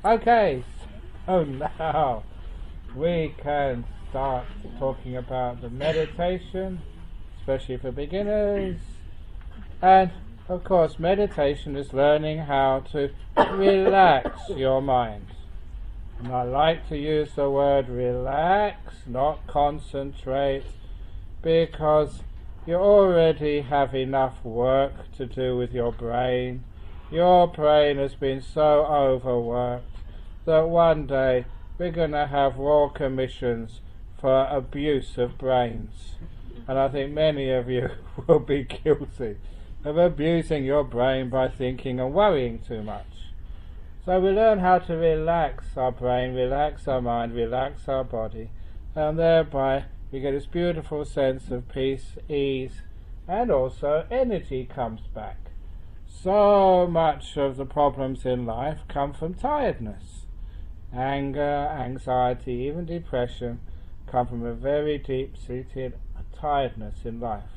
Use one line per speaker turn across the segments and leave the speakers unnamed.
Okay, so now we can start talking about the meditation, especially for beginners. And of course, meditation is learning how to relax your mind. And I like to use the word relax, not concentrate, because you already have enough work to do with your brain. Your brain has been so overworked that one day we're going to have royal commissions for abuse of brains. And I think many of you will be guilty of abusing your brain by thinking and worrying too much. So we learn how to relax our brain, relax our mind, relax our body, and thereby we get this beautiful sense of peace, ease, and also energy comes back. So much of the problems in life come from tiredness. Anger, anxiety, even depression come from a very deep-seated tiredness in life.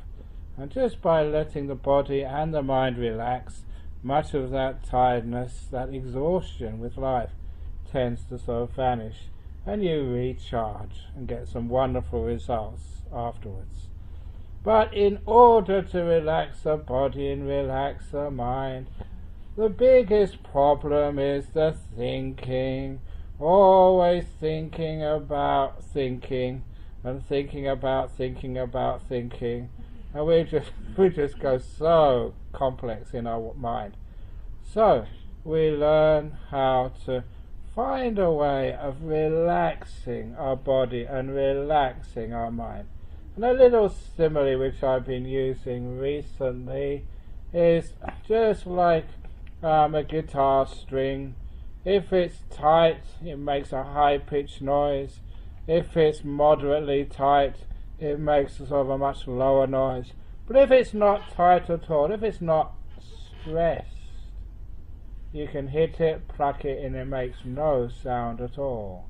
And just by letting the body and the mind relax, much of that tiredness, that exhaustion with life, tends to sort of vanish, and you recharge and get some wonderful results afterwards. But in order to relax the body and relax the mind, the biggest problem is the thinking. Always thinking about thinking, and thinking about thinking about thinking, and we just go so complex in our mind. So we learn how to find a way of relaxing our body and relaxing our mind. And a little simile which I've been using recently is just like a guitar string. If it's tight, it makes a high-pitched noise. If it's moderately tight, it makes a sort of a much lower noise. But if it's not tight at all, if it's not stressed, you can hit it, pluck it, and it makes no sound at all.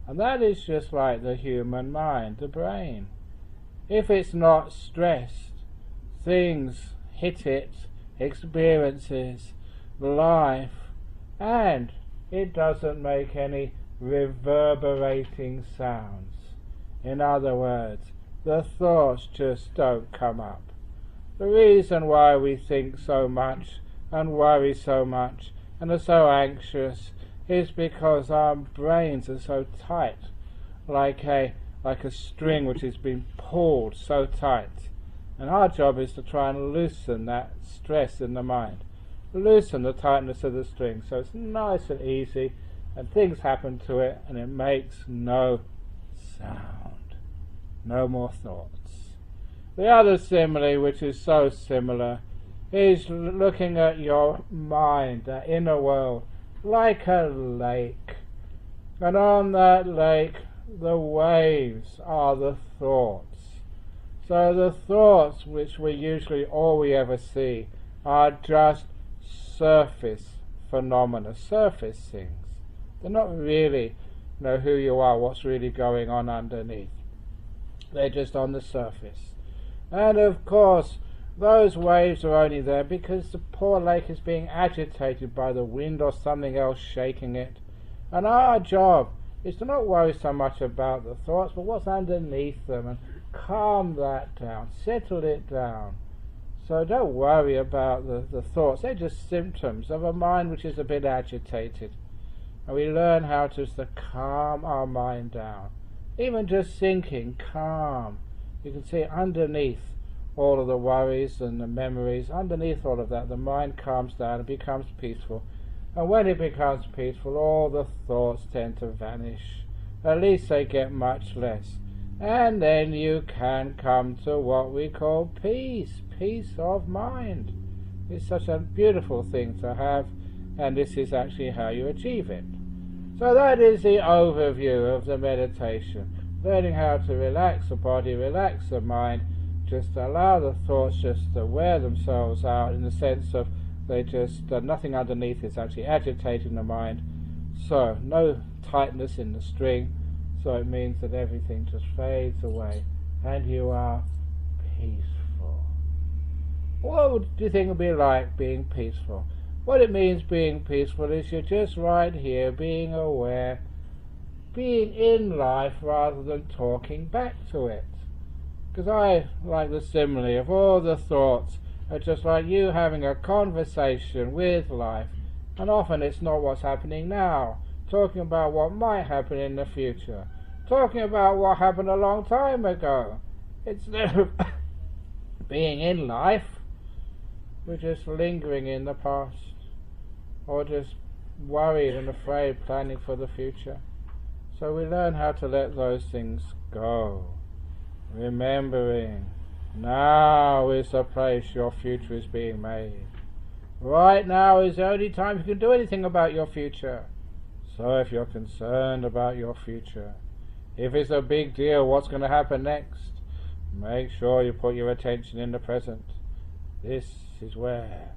And that is just like the human mind, the brain. If it's not stressed, things hit it, experiences, life, and it doesn't make any reverberating sounds. In other words, the thoughts just don't come up. The reason why we think so much and worry so much and are so anxious is because our brains are so tight, like a string which has been pulled so tight. And our job is to try and loosen that stress in the mind. Loosen the tightness of the string so it's nice and easy and things happen to it and it makes no sound. No more thoughts. The other simile, which is so similar, is looking at your mind, the inner world, like a lake. And on that lake the waves are the thoughts. So the thoughts, which we usually all we ever see, are just surface phenomena, surface things. They're not really who you are, what's really going on underneath. They're just on the surface. And of course, those waves are only there because the poor lake is being agitated by the wind or something else shaking it. And our job is to not worry so much about the thoughts, but what's underneath them, and calm that down, settle it down. So don't worry about the thoughts. They're just symptoms of a mind which is a bit agitated. And we learn how to calm our mind down. Even just thinking, calm. You can see underneath all of the worries and the memories, underneath all of that, the mind calms down and becomes peaceful. And when it becomes peaceful, all the thoughts tend to vanish. At least they get much less. And then you can come to what we call peace, peace of mind. It's such a beautiful thing to have, and this is actually how you achieve it. So that is the overview of the meditation. Learning how to relax the body, relax the mind, just allow the thoughts just to wear themselves out in the sense of they just, nothing underneath is actually agitating the mind. So no tightness in the string, so it means that everything just fades away and you are peaceful. What do you think it would be like being peaceful? What it means being peaceful is you're just right here, being aware, being in life rather than talking back to it. Because I like the simile of all the thoughts are just like you having a conversation with life, and often it's not what's happening now, talking about what might happen in the future, talking about what happened a long time ago. Instead of being in life, we're just lingering in the past, or just worried and afraid, planning for the future. So we learn how to let those things go, remembering now is the place your future is being made. Right now is the only time you can do anything about your future. So if you're concerned about your future, if it's a big deal what's going to happen next, make sure you put your attention in the present. This is where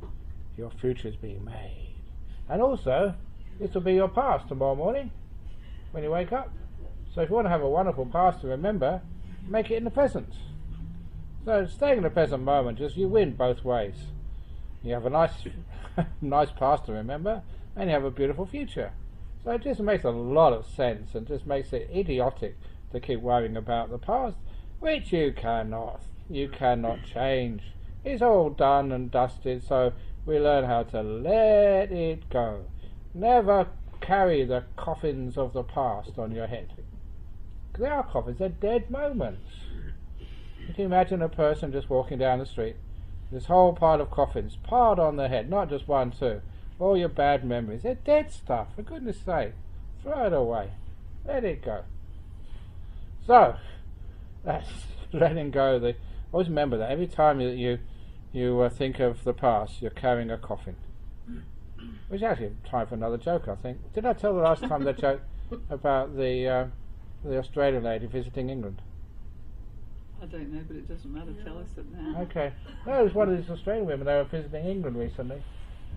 your future is being made. And also, this will be your past tomorrow morning when you wake up. So if you want to have a wonderful past to remember, make it in the present. So staying in the present moment, just you win both ways. You have a nice past to remember, and you have a beautiful future. So it just makes a lot of sense, and just makes it idiotic to keep worrying about the past, which you cannot change. It's all done and dusted, so we learn how to let it go. Never carry the coffins of the past on your head. Because they are coffins, they're dead moments. Can you imagine a person just walking down the street, this whole pile of coffins piled on their head, not just one, two, all your bad memories, they're dead stuff, for goodness sake, throw it away, let it go. So, that's letting go. Always remember that every time that you think of the past, you're carrying a coffin. Which is actually time for another joke, I think. Did I tell the last time the joke about the Australian lady visiting England?
I don't know, but it doesn't matter. Tell us it now.
Okay. No, it was one of these Australian women. They were visiting England recently.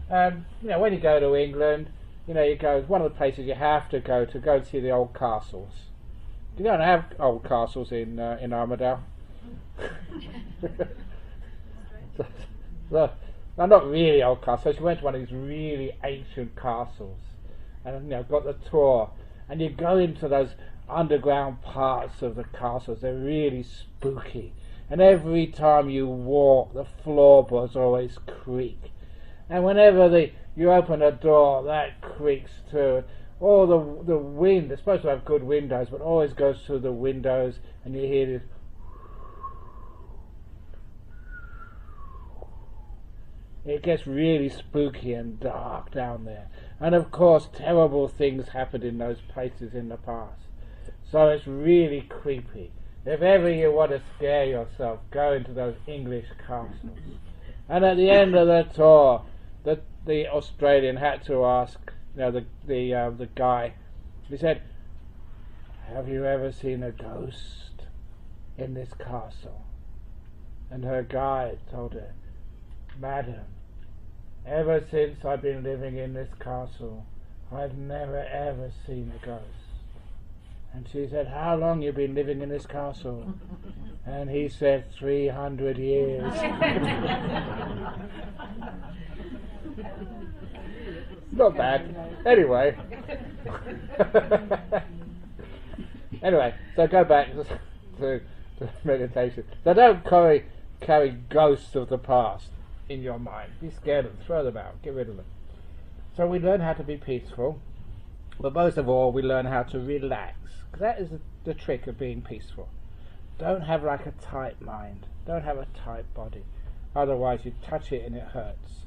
When you go to England, you go. It's one of the places you have to go and see the old castles. You don't have old castles in Armadale. No, not really old castles. She went to one of these really ancient castles, and got the tour. And you go into those underground parts of the castles. They're really spooky, and every time you walk, the floorboards always creak. And whenever you open a door, that creaks too. All the wind, they're supposed to have good windows, but always goes through the windows, and you hear this. It gets really spooky and dark down there. And of course, terrible things happened in those places in the past. So it's really creepy. If ever you want to scare yourself, go into those English castles. And at the end of the tour, the Australian had to ask, the guy, he said, "Have you ever seen a ghost in this castle?" And her guide told her, "Madam, ever since I've been living in this castle, I've never ever seen a ghost." And she said, "How long you been living in this castle?" And he said, 300 years. Not bad. Anyway, so go back to meditation. So don't carry ghosts of the past in your mind. Be scared of them, throw them out, get rid of them. So we learn how to be peaceful, but most of all we learn how to relax. Because that is the trick of being peaceful. Don't have like a tight mind, don't have a tight body, otherwise you touch it and it hurts.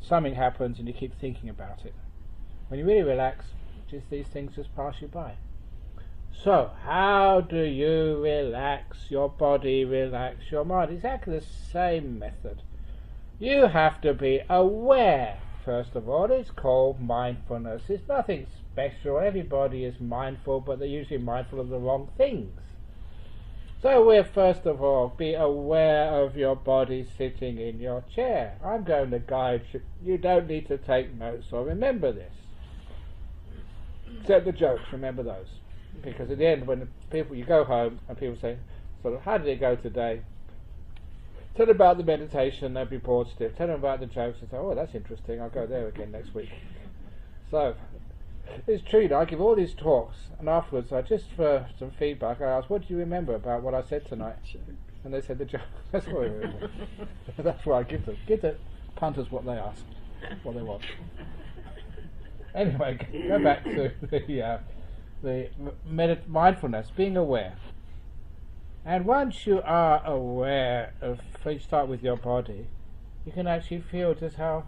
Something happens and you keep thinking about it. When you really relax, just these things just pass you by. So how do you relax your body, relax your mind? Exactly the same method. You have to be aware, first of all. It's called mindfulness. It's nothing special. Everybody is mindful, but they're usually mindful of the wrong things. So we'll first of all be aware of your body sitting in your chair. I'm going to guide you. You don't need to take notes or remember this. Except the jokes, remember those. Because at the end, when you go home and people say, "So how did it go today?" Tell them about the meditation, they'll be positive. Tell them about the jokes and say, oh, that's interesting, I'll go there again next week. So, it's true, I give all these talks, and afterwards, just for some feedback, I ask, what do you remember about what I said tonight? And they said the joke. That's what I remember. That's what I give them. Give the punters what they ask, what they want. Anyway, go back to the mindfulness, being aware. And once you are aware of, you start with your body, you can actually feel just how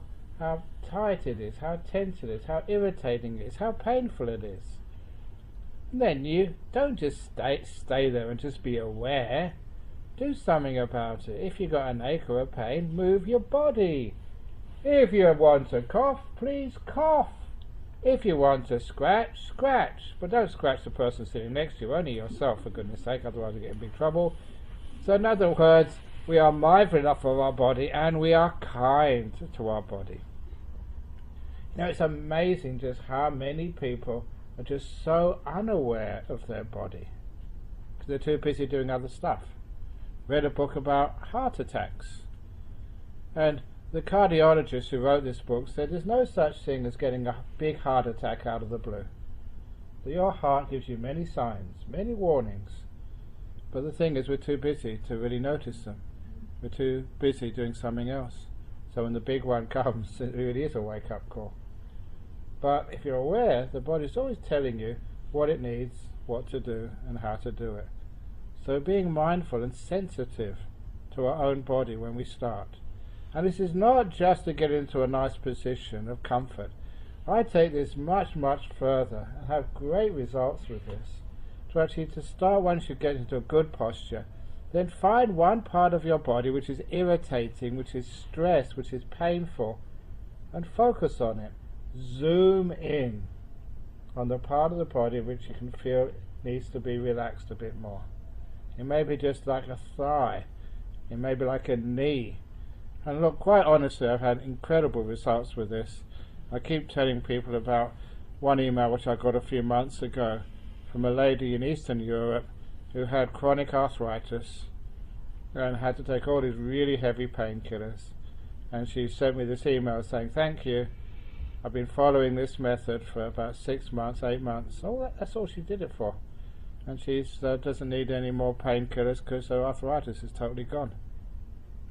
tight it is, how tense it is, how irritating it is, how painful it is. And then you don't just stay there and just be aware. Do something about it. If you've got an ache or a pain, move your body. If you want to cough, please cough. If you want to scratch, scratch. But don't scratch the person sitting next to you, only yourself, for goodness sake, otherwise you get in big trouble. So in other words, we are mindful enough of our body and we are kind to our body. You know, it's amazing just how many people are just so unaware of their body because they're too busy doing other stuff. Read a book about heart attacks, and the cardiologist who wrote this book said there's no such thing as getting a big heart attack out of the blue. That your heart gives you many signs, many warnings, but the thing is we're too busy to really notice them. We're too busy doing something else. So when the big one comes, it really is a wake-up call. But if you're aware, the body's always telling you what it needs, what to do, and how to do it. So being mindful and sensitive to our own body when we start. And this is not just to get into a nice position of comfort. I take this much, much further and have great results with this. To start, once you get into a good posture, then find one part of your body which is irritating, which is stressed, which is painful, and focus on it. Zoom in on the part of the body which you can feel needs to be relaxed a bit more. It may be just like a thigh, it may be like a knee. And look, quite honestly, I've had incredible results with this. I keep telling people about one email which I got a few months ago from a lady in Eastern Europe who had chronic arthritis and had to take all these really heavy painkillers. And she sent me this email saying, thank you, I've been following this method for about 6 months, 8 months. Oh, that's all she did it for. And she doesn't need any more painkillers because her arthritis is totally gone.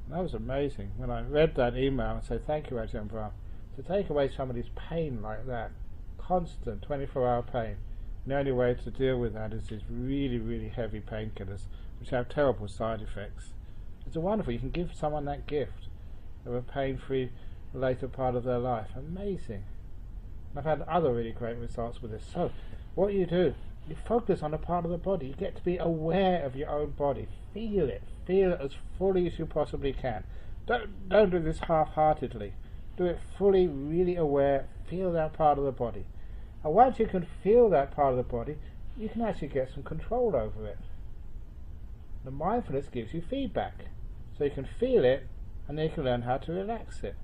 And that was amazing. When I read that email and said, thank you, Ajahn Brahm, to take away somebody's pain like that, constant 24-hour pain, the only way to deal with that is these really, really heavy painkillers, which have terrible side effects. It's wonderful. You can give someone that gift of a pain-free later part of their life. Amazing. I've had other really great results with this. So, what you do, you focus on a part of the body. You get to be aware of your own body. Feel it. Feel it as fully as you possibly can. Don't do this half-heartedly. Do it fully, really aware. Feel that part of the body. And once you can feel that part of the body, you can actually get some control over it. The mindfulness gives you feedback. So you can feel it, and then you can learn how to relax it.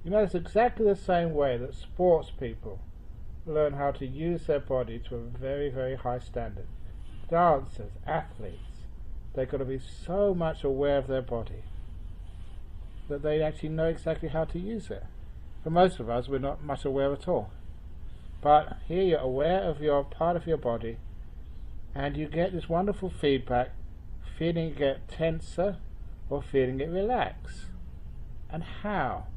You know, it's exactly the same way that sports people learn how to use their body to a very, very high standard. Dancers, athletes, they've got to be so much aware of their body that they actually know exactly how to use it. For most of us, we're not much aware at all. But here you're aware of your part of your body, and you get this wonderful feedback, feeling it get tenser or feeling it relax. And how?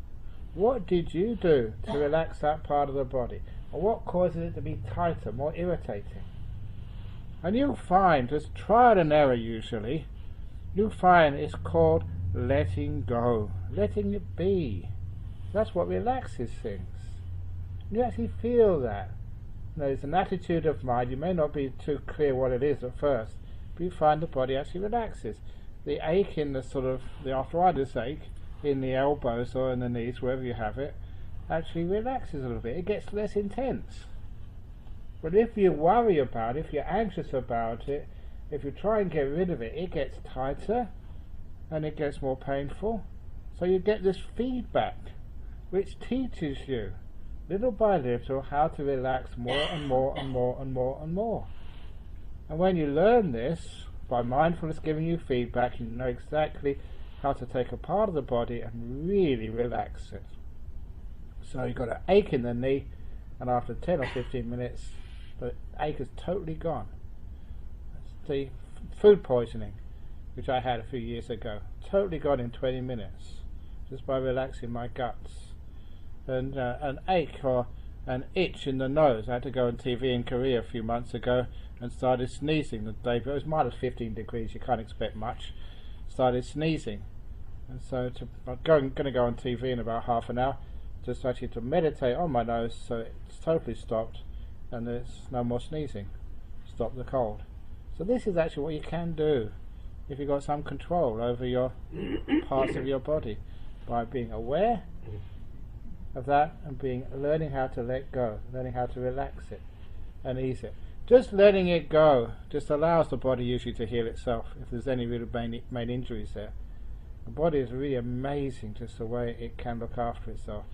What did you do to relax that part of the body? Or what causes it to be tighter, more irritating? And you'll find, as trial and error usually, you'll find it's called letting go, letting it be. That's what relaxes things. You actually feel that. You know, it's an attitude of mind. You may not be too clear what it is at first, but you find the body actually relaxes. The ache in the arthritis ache in the elbows or in the knees, wherever you have it, actually relaxes a little bit. It gets less intense. But if you worry about it, if you're anxious about it, if you try and get rid of it, it gets tighter and it gets more painful. So you get this feedback which teaches you little by little how to relax more and more and more and more and more. And when you learn this, by mindfulness giving you feedback, you know exactly how to take a part of the body and really relax it. So you've got an ache in the knee, and after 10 or 15 minutes the ache is totally gone. It's the food poisoning which I had a few years ago, totally gone in 20 minutes just by relaxing my guts. And an ache or an itch in the nose, I had to go on TV in Korea a few months ago and started sneezing the day, but it was minus 15 degrees, you can't expect much. Started sneezing, and so I'm going to go on TV in about half an hour just actually to meditate on my nose so it's totally stopped and there's no more sneezing. Stop the cold. So this is actually what you can do if you've got some control over your parts of your body, by being aware of that and learning how to let go, learning how to relax it and ease it. Just letting it go just allows the body usually to heal itself if there's any real main injuries there. The body is really amazing just the way it can look after itself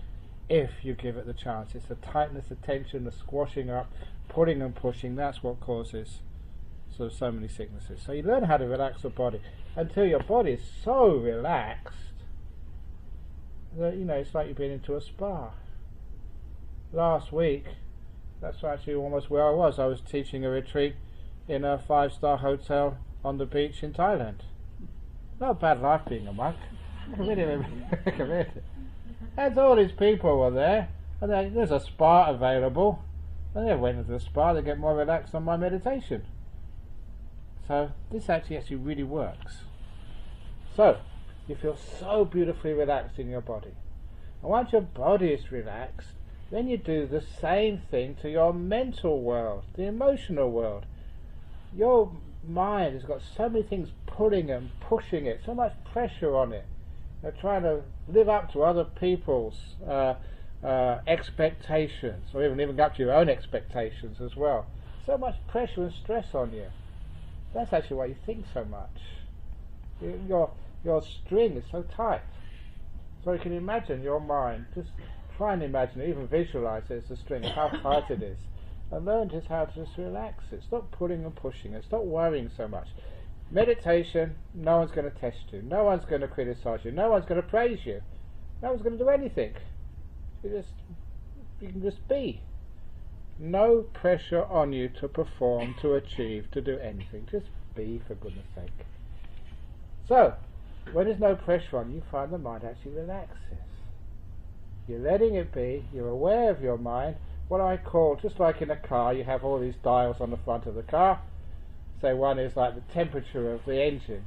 if you give it the chance. It's the tightness, the tension, the squashing up, pulling and pushing, that's what causes so many sicknesses. So you learn how to relax the body until your body is so relaxed that, it's like you've been into a spa. Last week, that's actually almost where I was. I was teaching a retreat in a 5-star hotel on the beach in Thailand. Not a bad life being a monk. And all these people were there, and there's a spa available, and they went to the spa to get more relaxed on my meditation. So this actually really works. So you feel so beautifully relaxed in your body, and once your body is relaxed, then you do the same thing to your mental world, the emotional world. Your mind has got so many things pulling and pushing it, so much pressure on it. They're trying to live up to other people's expectations, or even up to your own expectations as well. So much pressure and stress on you. That's actually why you think so much. Your string is so tight. So you can imagine your mind, just try and imagine it, even visualize it as a string, how tight it is, and learn just how to just relax it. Stop pulling and pushing it. Stop worrying so much. Meditation, no one's going to test you. No one's going to criticize you. No one's going to praise you. No one's going to do anything. You can just be. No pressure on you to perform, to achieve, to do anything. Just be, for goodness sake. So, when there's no pressure on you, find the mind actually relaxes. You're letting it be. You're aware of your mind. What I call, just like in a car, you have all these dials on the front of the car. Say one is like the temperature of the engine.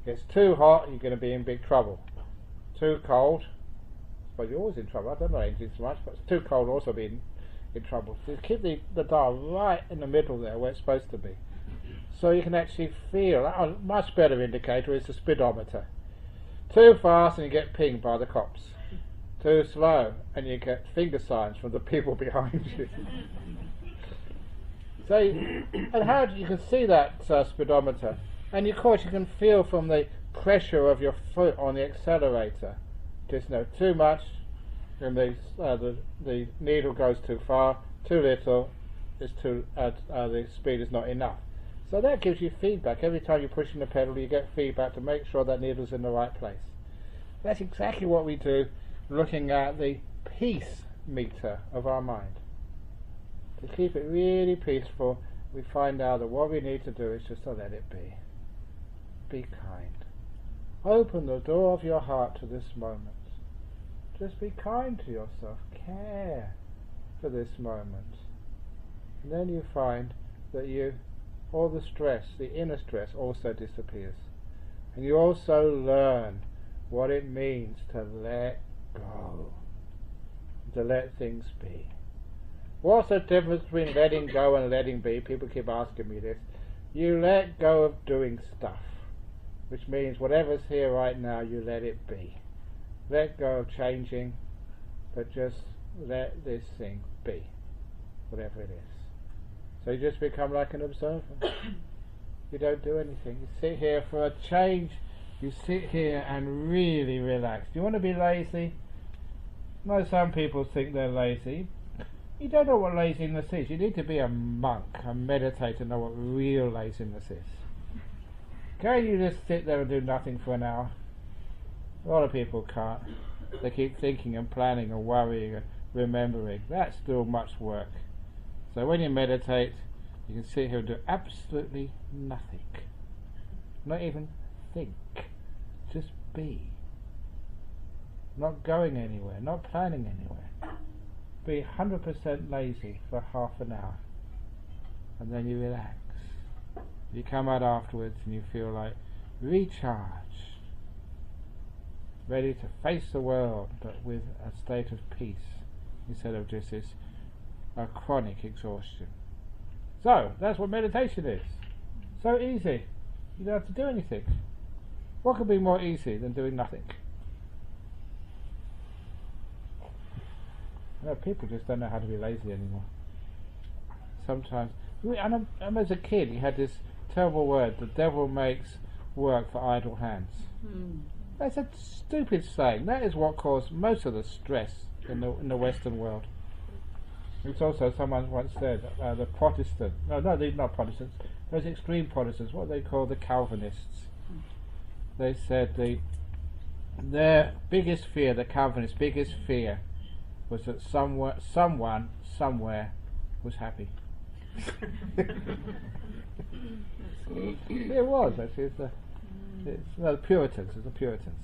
If it's too hot, you're going to be in big trouble. Too cold, I suppose you're always in trouble. I don't know engines so much, but it's too cold, also be in trouble. So you keep the dial right in the middle there, where it's supposed to be. So you can actually feel. A much better indicator is the speedometer. Too fast and you get pinged by the cops. Too slow and you get finger signs from the people behind you. So, and how you can see that speedometer, and of course you can feel from the pressure of your foot on the accelerator. Just too much, and the needle goes too far. Too little, the speed is not enough. So that gives you feedback. Every time you're pushing the pedal, you get feedback to make sure that needle's in the right place. That's exactly what we do, looking at the peace meter of our mind. To keep it really peaceful, we find out that what we need to do is just to let it be. Be kind. Open the door of your heart to this moment. Just be kind to yourself. Care for this moment. And then you find that all the stress, the inner stress, also disappears. And you also learn what it means to let go. To let things be. What's the difference between letting go and letting be? People keep asking me this. You let go of doing stuff, which means whatever's here right now, you let it be. Let go of changing, but just let this thing be, whatever it is. So you just become like an observer. You don't do anything. You sit here for a change. You sit here and really relax. Do you want to be lazy? No, some people think they're lazy. You don't know what laziness is. You need to be a monk, a meditator, to know what real laziness is. Can you just sit there and do nothing for an hour? A lot of people can't. They keep thinking and planning and worrying and remembering. That's still much work. So when you meditate, you can sit here and do absolutely nothing. Not even think. Just be. Not going anywhere, not planning anywhere. Be 100% lazy for half an hour. And then you relax. You come out afterwards and you feel like recharged. Ready to face the world, but with a state of peace instead of just this chronic exhaustion. So, that's what meditation is. So easy. You don't have to do anything. What could be more easy than doing nothing? You know, people just don't know how to be lazy anymore. Sometimes, and as a kid, you had this terrible word, the devil makes work for idle hands. That's a stupid saying. That is what caused most of the stress in the Western world. It's also, someone once said, the Protestant, they're not Protestants, those extreme Protestants, what they call the Calvinists. They said their biggest fear, the Calvinists' biggest fear, was that someone, somewhere, was happy. It was, actually. The Puritans. It's the Puritans.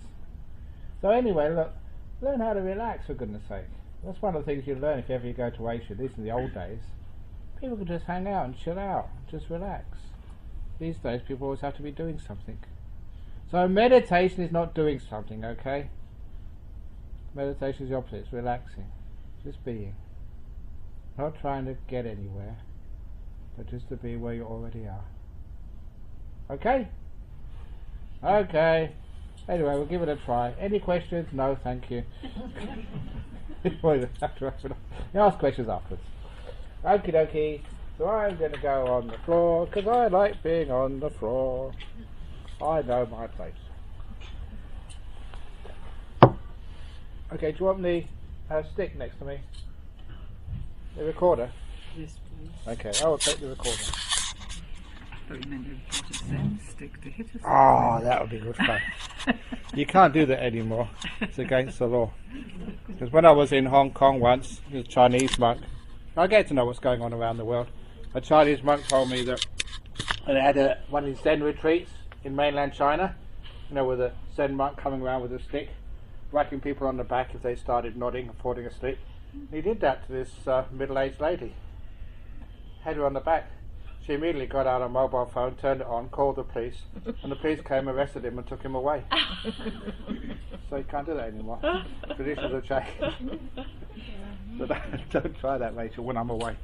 So anyway, look, learn how to relax, for goodness sake. That's one of the things you learn if ever you go to Asia. These in the old days, people could just hang out and chill out, just relax. These days, people always have to be doing something. So meditation is not doing something, okay? Meditation is the opposite. It's relaxing, just being. Not trying to get anywhere, but just to be where you already are. Okay? Okay. Anyway, we'll give it a try. Any questions? No, thank you. You ask questions afterwards. Okie dokie. So I'm going to go on the floor, because I like being on the floor. I know my place. Okay, do you want the stick next to me? The recorder?
Yes, please.
Okay, I will take the recorder.
I thought you meant you would just send a stick to hit us.
Oh, that would be good fun. You can't do that anymore. It's against the law. Because when I was in Hong Kong once, a Chinese monk, I get to know what's going on around the world. A Chinese monk told me that they had one of these Zen retreats in mainland China, you know, with a Zen monk coming around with a stick, whacking people on the back if they started nodding and falling asleep. And he did that to this middle-aged lady. Had her on the back. She immediately got out a mobile phone, turned it on, called the police, and the police came, arrested him and took him away. So you can't do that anymore. Traditions have changed. So don't try that, Rachel, when I'm away.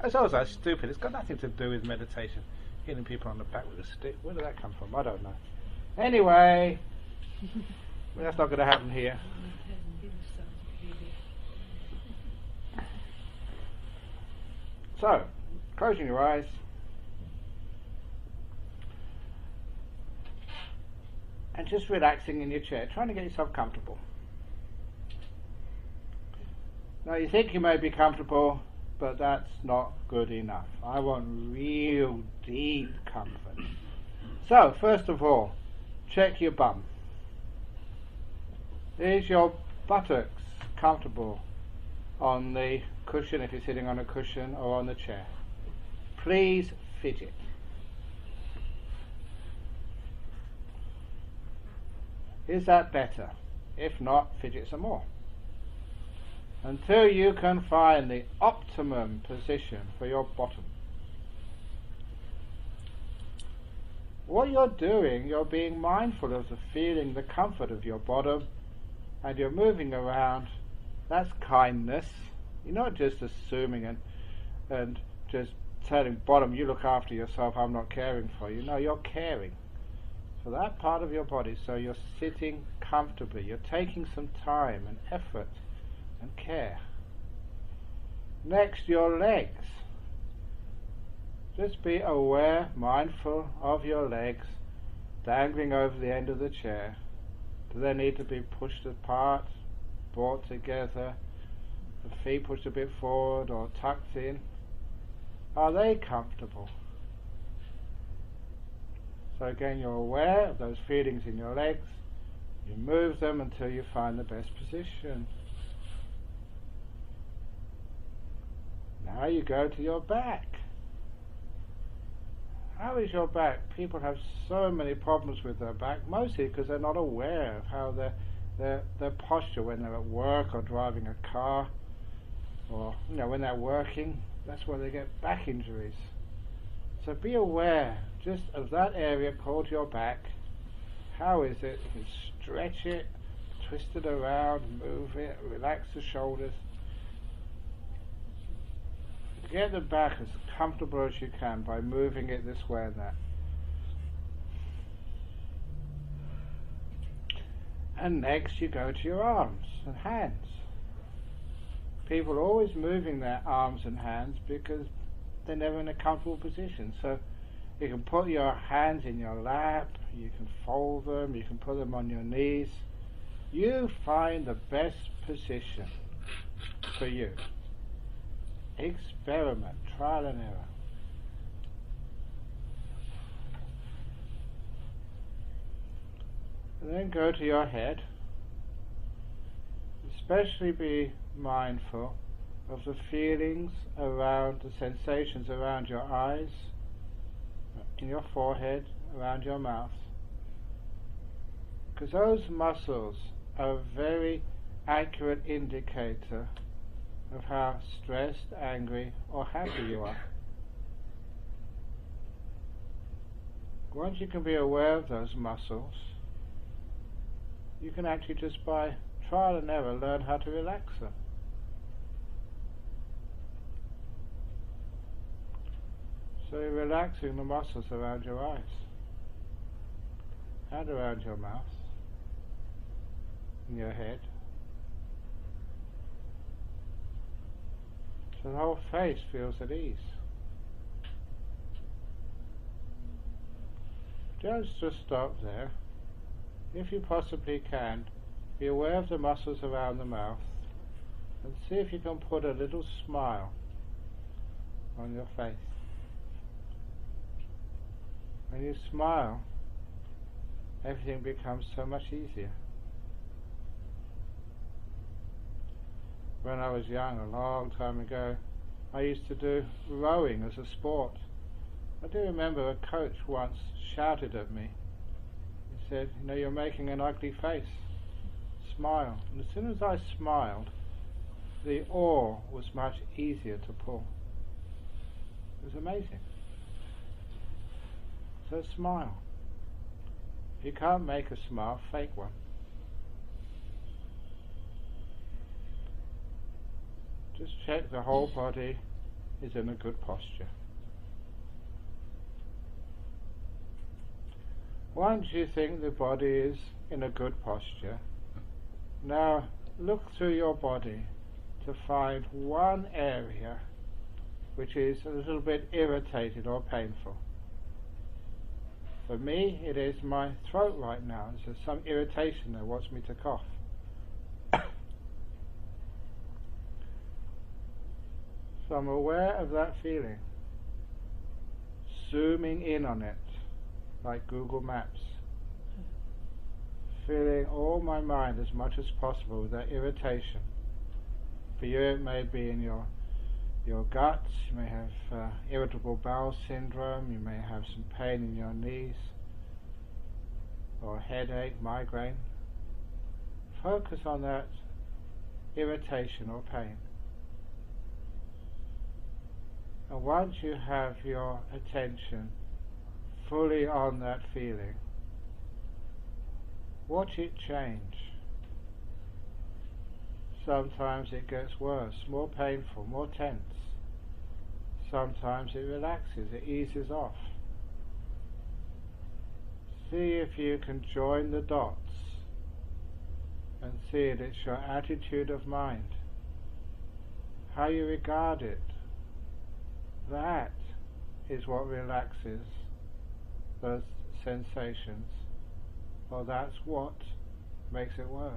That's also stupid. It's got nothing to do with meditation. Hitting people on the back with a stick. Where did that come from? I don't know. Anyway, that's not going to happen here. So, closing your eyes. And just relaxing in your chair, trying to get yourself comfortable. Now you think you may be comfortable, but that's not good enough. I want real deep comfort. So, first of all, check your bum. Is your buttocks comfortable on the cushion, if you're sitting on a cushion, or on the chair? Please fidget. Is that better? If not, fidget some more. Until you can find the optimum position for your bottom. What you're doing, you're being mindful of the feeling, the comfort of your bottom, and you're moving around. That's kindness. You're not just assuming and just telling bottom, you look after yourself, I'm not caring for you. No, you're caring for that part of your body. So you're sitting comfortably. You're taking some time and effort and care. Next, your legs. Just be aware, mindful of your legs dangling over the end of the chair. Do they need to be pushed apart, brought together, the feet pushed a bit forward or tucked in? Are they comfortable? So again, you're aware of those feelings in your legs. You move them until you find the best position. Now you go to your back. How is your back? People have so many problems with their back, mostly because they're not aware of how their posture when they're at work or driving a car, or when they're working. That's where they get back injuries. So be aware just of that area called your back. How is it? You can stretch it, twist it around, move it, relax the shoulders. Get the back as comfortable as you can by moving it this way and that. And next you go to your arms and hands. People are always moving their arms and hands because they're never in a comfortable position. So you can put your hands in your lap, you can fold them, you can put them on your knees. You find the best position for you. Experiment, trial and error. And then go to your head. Especially be mindful of the feelings around, the sensations around your eyes, in your forehead, around your mouth. Because those muscles are a very accurate indicator of how stressed, angry, or happy you are. Once you can be aware of those muscles, you can actually just by trial and error learn how to relax them. So you're relaxing the muscles around your eyes and around your mouth, in your head. So the whole face feels at ease. Don't just stop there. If you possibly can, be aware of the muscles around the mouth and see if you can put a little smile on your face. When you smile, everything becomes so much easier. When I was young, a long time ago, I used to do rowing as a sport. I do remember a coach once shouted at me. He said, you're making an ugly face. Smile. And as soon as I smiled, the oar was much easier to pull. It was amazing. So smile. If you can't make a smile, fake one. Just check the whole body is in a good posture. Once you think the body is in a good posture, now look through your body to find one area which is a little bit irritated or painful. For me, it is my throat right now. There's some irritation that wants me to cough. So I'm aware of that feeling, zooming in on it like Google Maps, filling all my mind as much as possible with that irritation. For you it may be in your guts, you may have irritable bowel syndrome, you may have some pain in your knees, or headache, migraine. Focus on that irritation or pain. And once you have your attention fully on that feeling, watch it change. Sometimes it gets worse, more painful, more tense. Sometimes it relaxes, it eases off. See if you can join the dots and see it. It's your attitude of mind, how you regard it. That is what relaxes those sensations, or that's what makes it worse.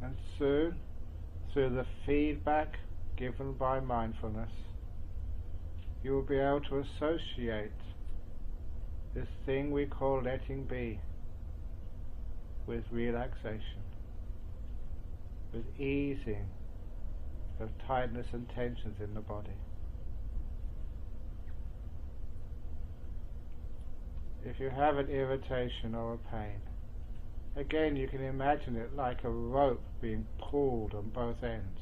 And soon, through the feedback given by mindfulness, you will be able to associate this thing we call letting be with relaxation, with easing of tightness and tensions in the body. If you have an irritation or a pain, again you can imagine it like a rope being pulled on both ends,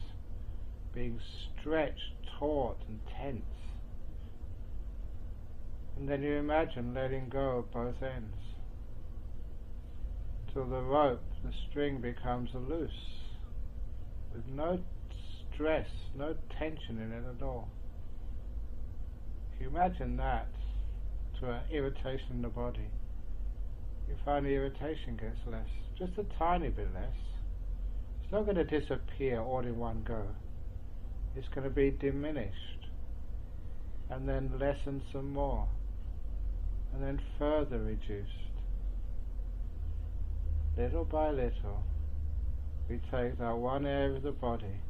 being stretched, taut and tense. And then you imagine letting go of both ends, till the rope, the string becomes loose, with no stress, no tension in it at all. If you imagine that to an irritation in the body, you find the irritation gets less, just a tiny bit less. It's not going to disappear all in one go. It's going to be diminished, and then lessen some more, and then further reduced. Little by little, we take that one area of the body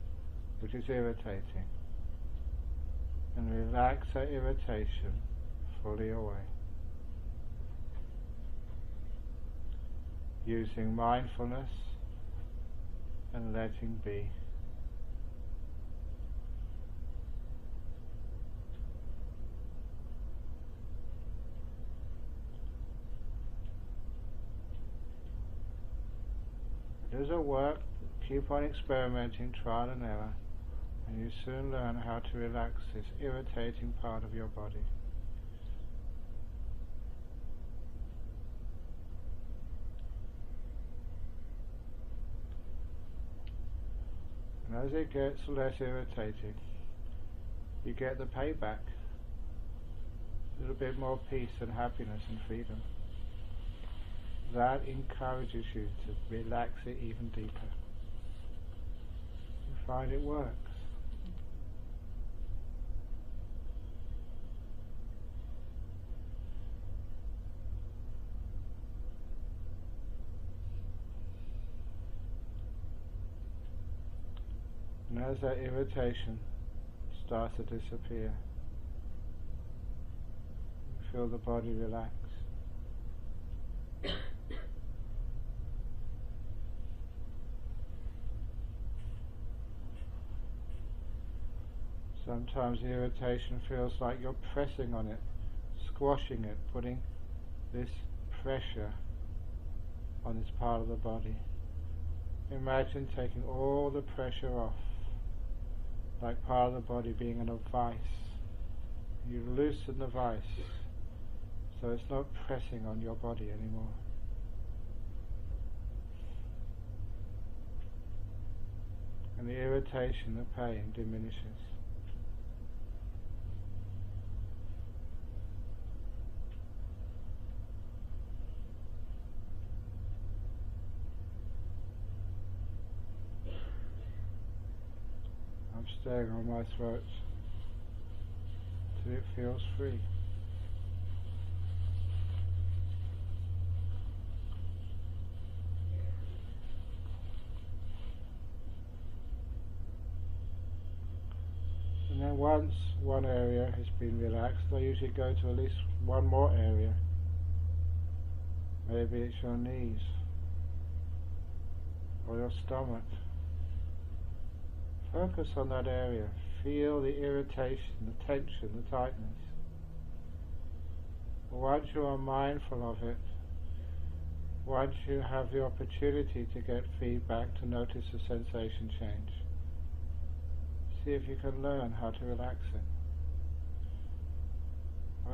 which is irritating and relax that irritation fully away. Using mindfulness and letting be. It is a work. Keep on experimenting, trial and error, and you soon learn how to relax this irritating part of your body. And as it gets less irritating, you get the payback. A little bit more peace and happiness and freedom. That encourages you to relax it even deeper. You find it works. And as that irritation starts to disappear, you feel the body relax. Sometimes the irritation feels like you're pressing on it, squashing it, putting this pressure on this part of the body. Imagine taking all the pressure off, like part of the body being in a vice. You loosen the vice, so it's not pressing on your body anymore. And the irritation, the pain diminishes. I'm staying on my throat till it feels free. And then once one area has been relaxed, I usually go to at least one more area. Maybe it's your knees or your stomach. Focus on that area. Feel the irritation, the tension, the tightness. Once you are mindful of it, once you have the opportunity to get feedback, to notice the sensation change, see if you can learn how to relax it.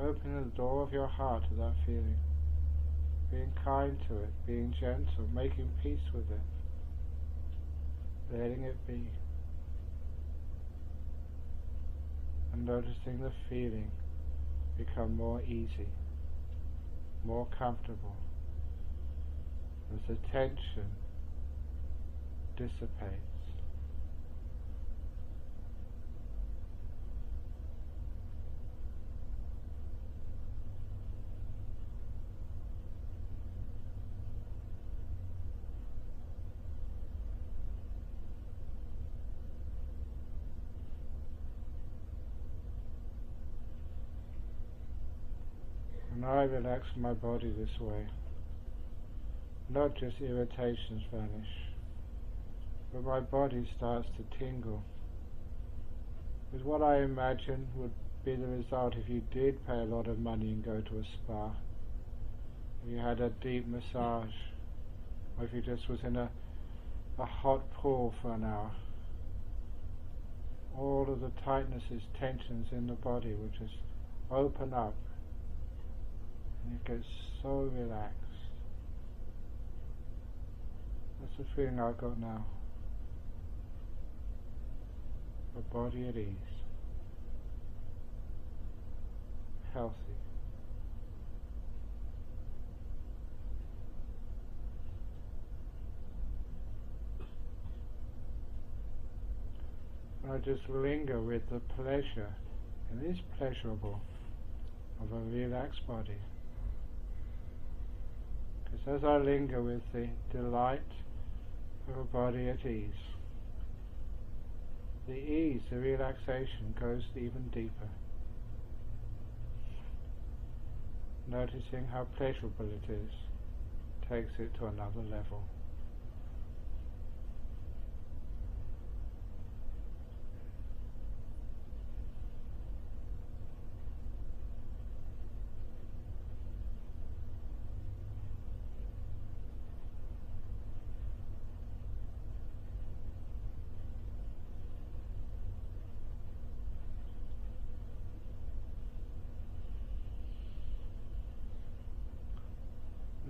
Opening the door of your heart to that feeling, being kind to it, being gentle, making peace with it, letting it be, and noticing the feeling become more easy, more comfortable, as the tension dissipates. When I relax my body this way, not just irritations vanish, but my body starts to tingle with what I imagine would be the result if you did pay a lot of money and go to a spa, if you had a deep massage, or if you just was in a hot pool for an hour. All of the tightnesses, tensions in the body would just open up, and you get so relaxed. That's the feeling I've got now. A body at ease, healthy. And I just linger with the pleasure, and it is pleasurable, of a relaxed body. Because as I linger with the delight of a body at ease, the ease, the relaxation goes even deeper. Noticing how pleasurable it is takes it to another level.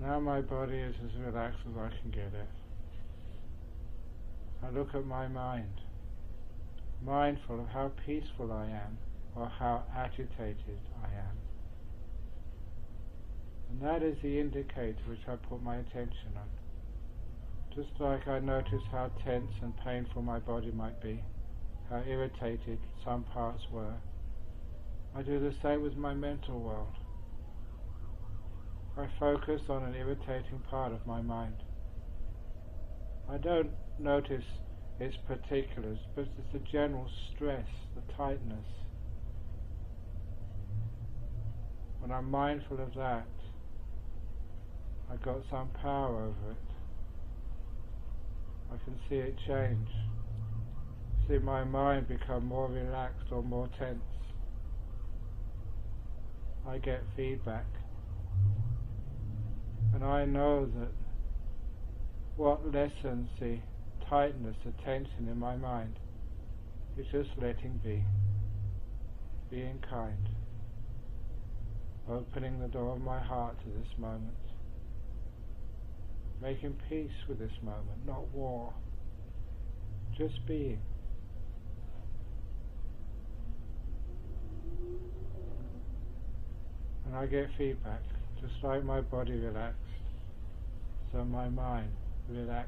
Now my body is as relaxed as I can get it. I look at my mind, mindful of how peaceful I am, or how agitated I am. And that is the indicator which I put my attention on. Just like I notice how tense and painful my body might be, how irritated some parts were, I do the same with my mental world. I focus on an irritating part of my mind. I don't notice its particulars, but it's the general stress, the tightness. When I'm mindful of that, I've got some power over it. I can see it change. See my mind become more relaxed or more tense. I get feedback. And I know that what lessens the tightness, the tension in my mind is just letting be, being kind, opening the door of my heart to this moment, making peace with this moment, not war, just being. And I get feedback. Just like my body relaxed, so my mind relaxes.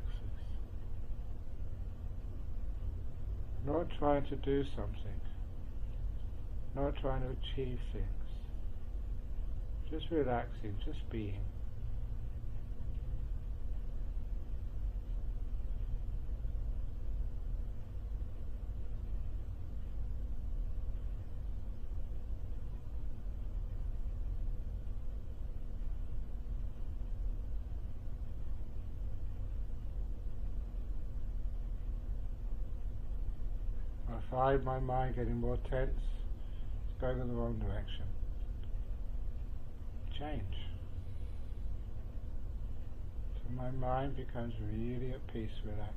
Not trying to do something, not trying to achieve things, just relaxing, just being. I find my mind getting more tense, it's going in the wrong direction. Change. So my mind becomes really at peace, relaxed.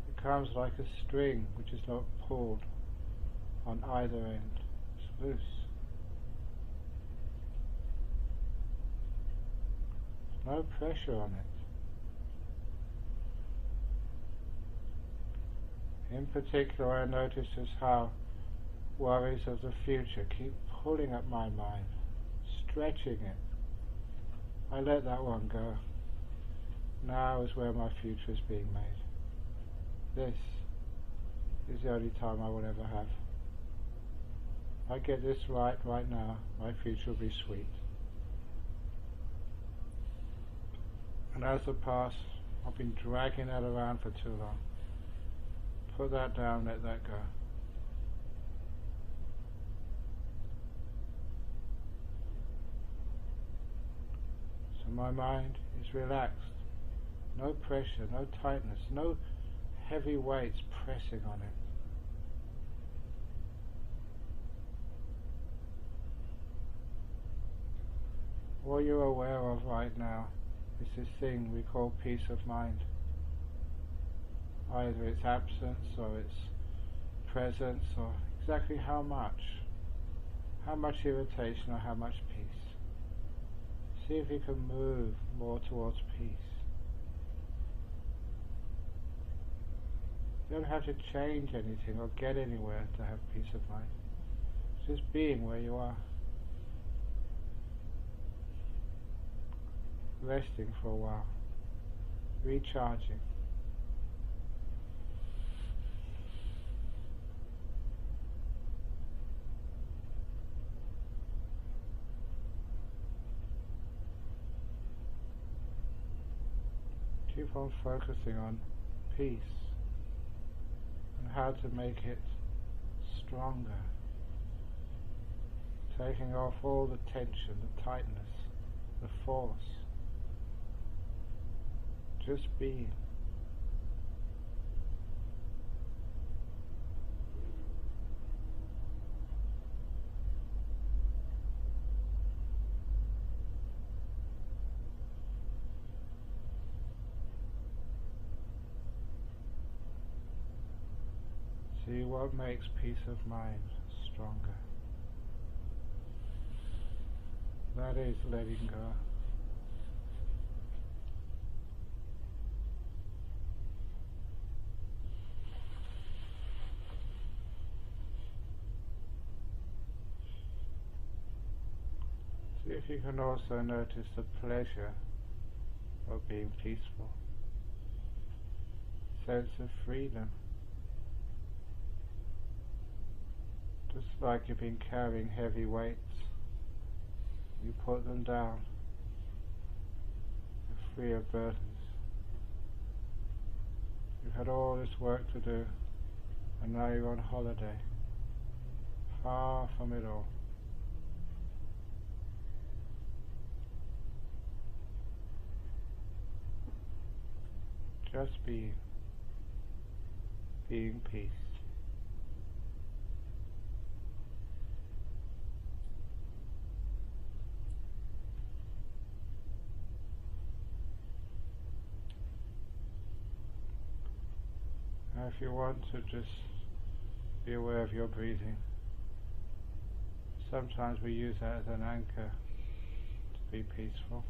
It becomes like a string which is not pulled on either end. It's loose. There's no pressure on it. In particular, I notice just how worries of the future keep pulling at my mind, stretching it. I let that one go. Now is where my future is being made. This is the only time I will ever have. If I get this right now, my future will be sweet. And as the past, I've been dragging that around for too long. Put that down, let that go. and my mind is relaxed. No pressure, no tightness, no heavy weights pressing on it. What you're aware of right now is this thing we call peace of mind. Either its absence or its presence, or exactly how much irritation or how much peace. See if you can move more towards peace. You don't have to change anything or get anywhere to have peace of mind. It's just being where you are. Resting for a while. Recharging. Keep on focusing on peace and how to make it stronger. Taking off all the tension, the tightness, the force. Just being. See what makes peace of mind stronger. That is letting go. See if you can also notice the pleasure of being peaceful. Sense of freedom. Just like you've been carrying heavy weights, you put them down, you're free of burdens. You've had all this work to do, and now you're on holiday, far from it all. Just being peace. Now if you want to just be aware of your breathing. Sometimes we use that as an anchor to be peaceful.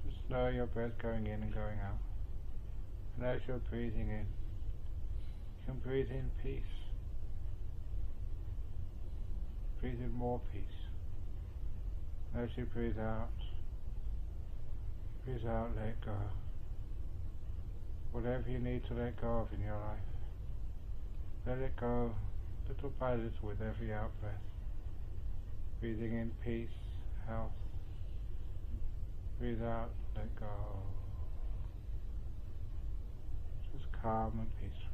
Just know your breath going in and going out. And as you're breathing in, you can breathe in peace. Breathe in more peace. As you breathe out, let go. Whatever you need to let go of in your life, let it go little by little with every out-breath. Breathing in peace, health. Breathe out, let go. Just calm and peaceful.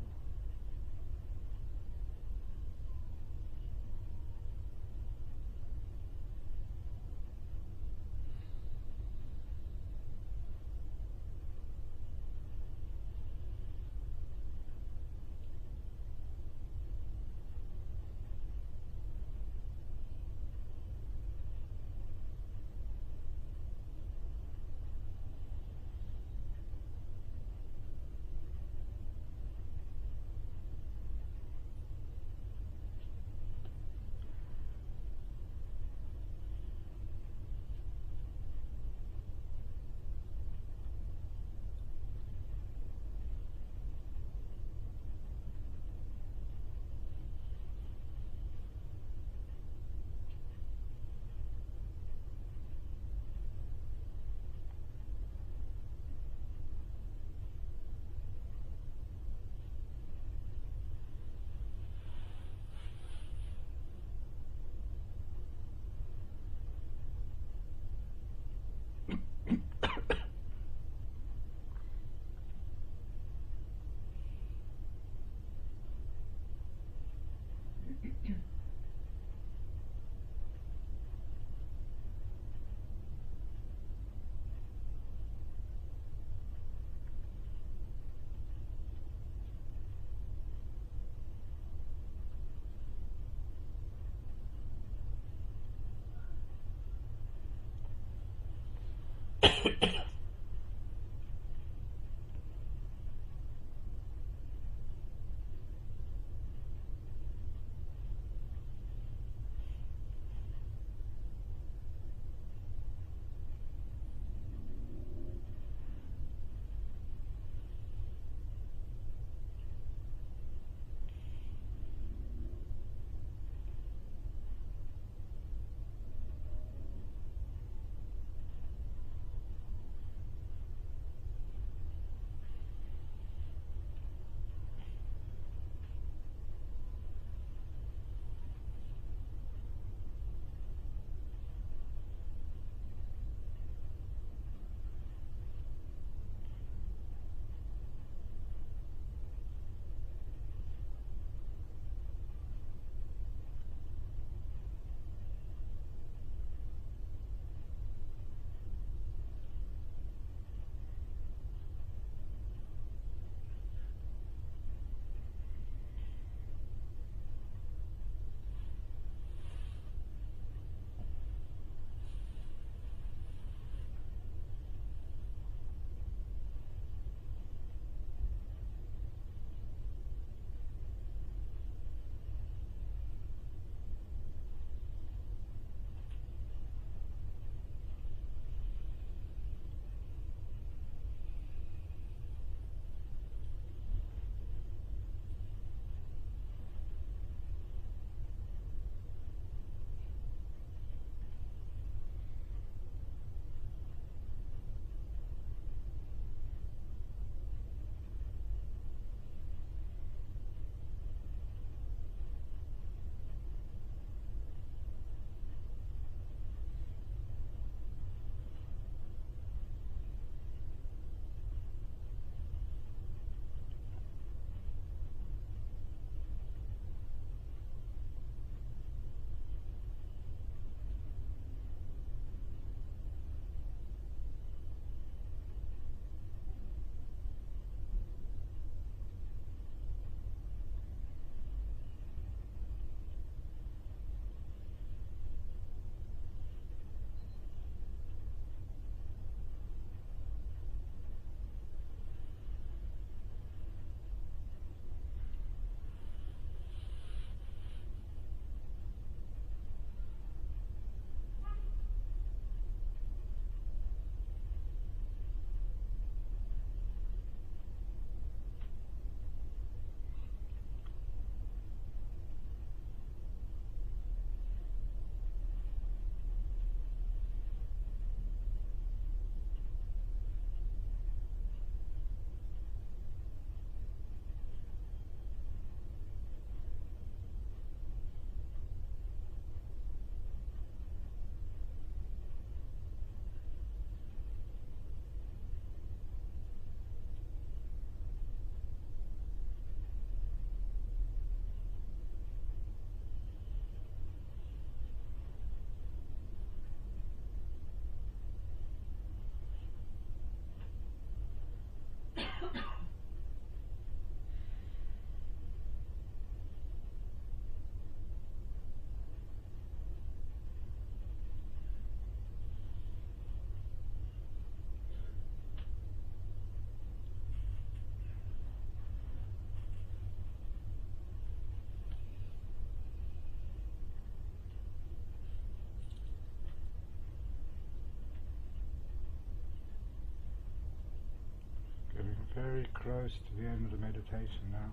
Very close to the end of the meditation now.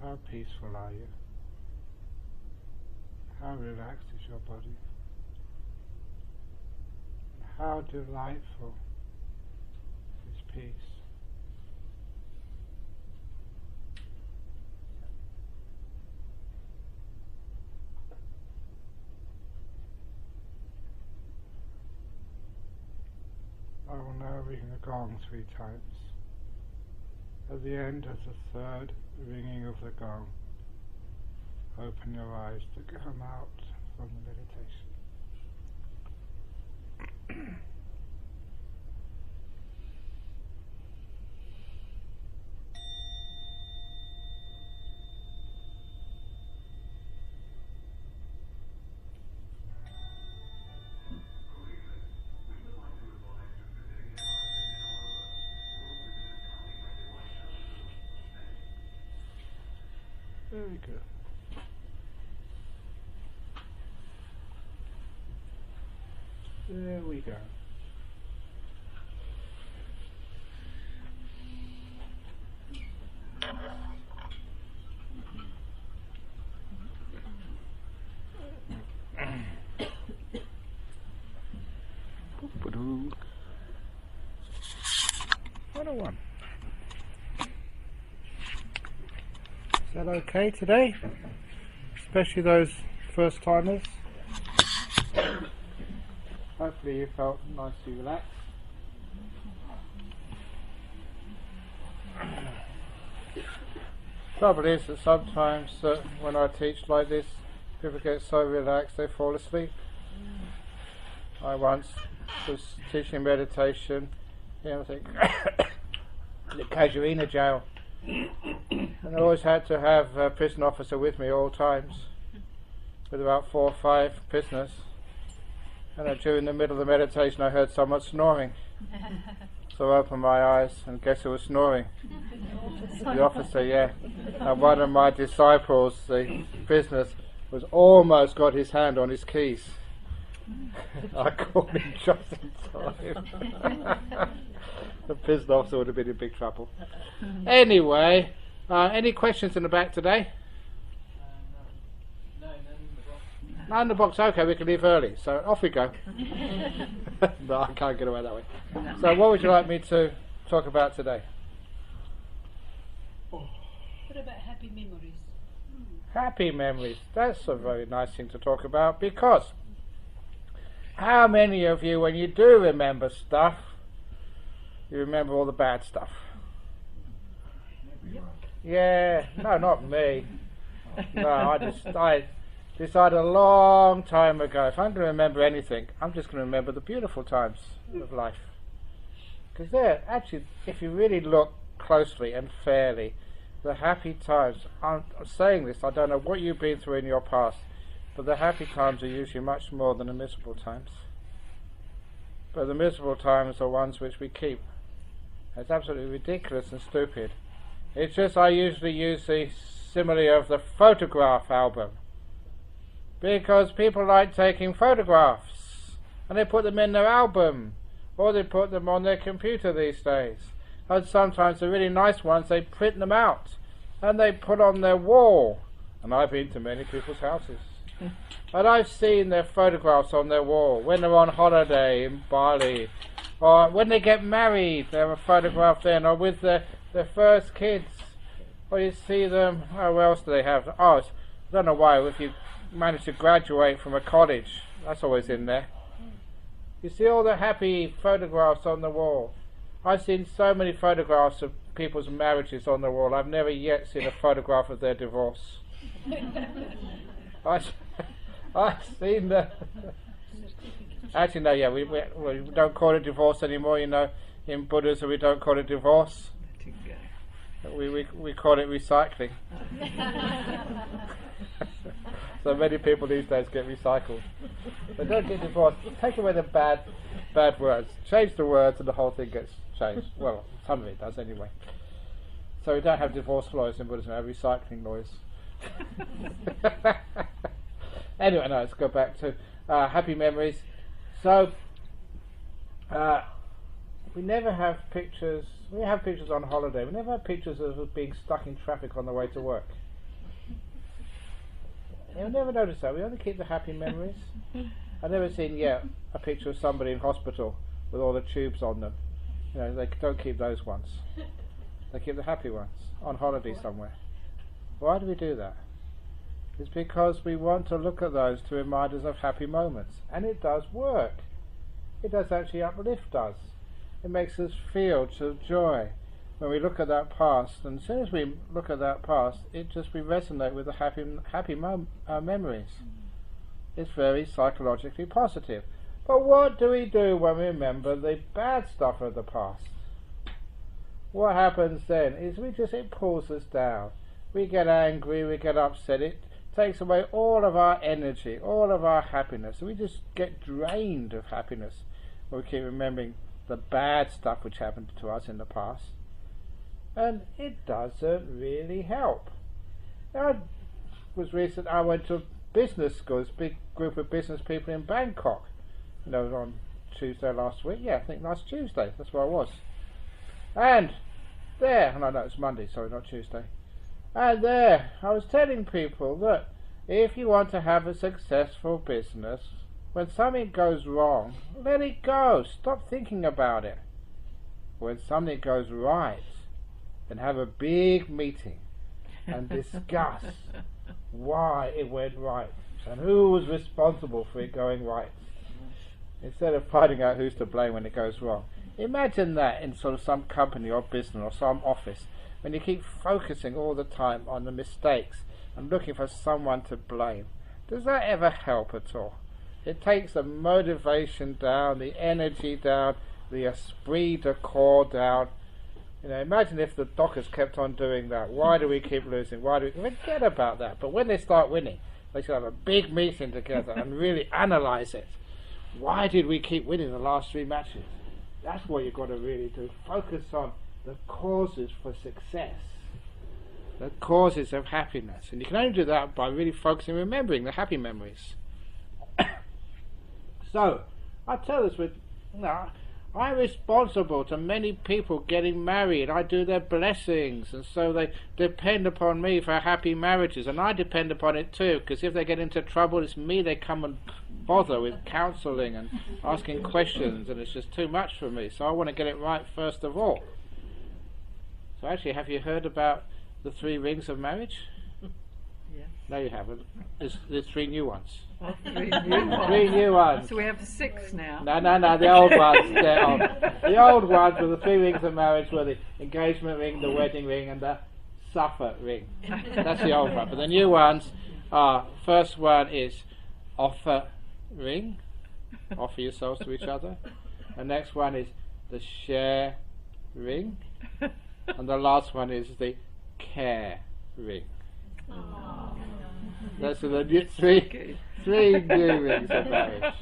How peaceful are you? How relaxed is your body? How delightful is peace? I will now ring the gong 3 times. At the end of the third ringing of the gong, open your eyes to come out from the meditation. Very good. There we go. Ba-doo. 101. Is that okay today? Especially those first timers? Hopefully you felt nicely relaxed. Trouble is that sometimes when I teach like this, people get so relaxed they fall asleep. I once was teaching meditation in I think the Casuarina jail, and I always had to have a prison officer with me all times, with about 4 or 5 prisoners. And during the middle of the meditation I heard someone snoring. So I opened my eyes and guess who was snoring? The officer, yeah. And one of my disciples, the prisoners, was almost got his hand on his keys. I called him just in time. The prison officer would have been in big trouble. Anyway, any questions in the back today? None in the box. Okay, we can leave early. So off we go. No, I can't get away that way. So what would you like me to talk about today?
What about happy memories?
Happy memories. That's a very nice thing to talk about, because how many of you, when you do remember stuff, you remember all the bad stuff? Yeah. No, not me. No, I decided a long time ago, if I'm going to remember anything, I'm just going to remember the beautiful times of life. Because there, actually, if you really look closely and fairly, the happy times, I'm saying this, I don't know what you've been through in your past, but the happy times are usually much more than the miserable times. But the miserable times are ones which we keep. It's absolutely ridiculous and stupid. It's just I usually use the simile of the photograph album, because people like taking photographs and they put them in their album, or they put them on their computer these days. And sometimes the really nice ones, they print them out and they put on their wall. And I've been to many people's houses and I've seen their photographs on their wall when they're on holiday in Bali, or when they get married, they have a photograph then, or with their first kids, or you see them, what else do they have? I don't know why, if you manage to graduate from a college, that's always in there. You see all the happy photographs on the wall. I've seen so many photographs of people's marriages on the wall. I've never yet seen a photograph of their divorce. I've seen the... Actually, no, yeah, we don't call it divorce anymore, you know. In Buddhism, we don't call it divorce. We call it recycling. So many people these days get recycled. But don't get divorced. Take away the bad words. Change the words and the whole thing gets changed. Well, some of it does anyway. So we don't have divorce lawyers in Buddhism, we have recycling lawyers. Anyway, no, let's go back to happy memories. So, we never have pictures. We have pictures on holiday. We never have pictures of us being stuck in traffic on the way to work. You'll never notice that. We only keep the happy memories. I've never seen a picture of somebody in hospital with all the tubes on them. You know, they don't keep those ones. They keep the happy ones on holiday somewhere. Why do we do that? It's because we want to look at those to remind us of happy moments. And it does work. It does actually uplift us. It makes us feel joy when we look at that past. And as soon as we look at that past, we resonate with the happy memories. It's very psychologically positive. But what do we do when we remember the bad stuff of the past? What happens then is it pulls us down. We get angry, we get upset. It takes away all of our energy, all of our happiness. We just get drained of happiness when we keep remembering the bad stuff which happened to us in the past. And it doesn't really help. I went to business school, this big group of business people in Bangkok. On Tuesday last week. Yeah, I think last Tuesday. That's where I was. And there, no, it's Monday. Sorry, not Tuesday. And there, I was telling people that if you want to have a successful business, when something goes wrong, let it go. Stop thinking about it. When something goes right, then have a big meeting and discuss why it went right and who was responsible for it going right, instead of finding out who's to blame when it goes wrong. Imagine that in sort of some company or business or some office, when you keep focusing all the time on the mistakes and looking for someone to blame. Does that ever help at all? It takes the motivation down, the energy down, the esprit de corps down. Imagine if the Dockers kept on doing that. Why do we keep losing? Why do we forget about that? But when they start winning, they should have a big meeting together and really analyse it. Why did we keep winning the last 3 matches? That's what you've got to really do. Focus on the causes for success, the causes of happiness. And you can only do that by really focusing and remembering the happy memories. So, I tell this I'm responsible to many people getting married. I do their blessings, and so they depend upon me for happy marriages, and I depend upon it too, because if they get into trouble, it's me they come and bother with counselling and asking questions, and it's just too much for me, so I want to get it right first of all. So actually, have you heard about the 3 rings of marriage?
Yeah.
No, you haven't. There's 3 new ones.
Oh, 3 new ones.
3 new ones.
So we have 6 now.
No, the old ones. They're old. The old ones were the 3 rings of marriage, were the engagement ring, the wedding ring, and the suffer ring. That's the old one. But the new ones are, first one is offer ring, offer yourselves to each other. The next one is the share ring, and the last one is the care ring. Those are the 3 new rings of marriage.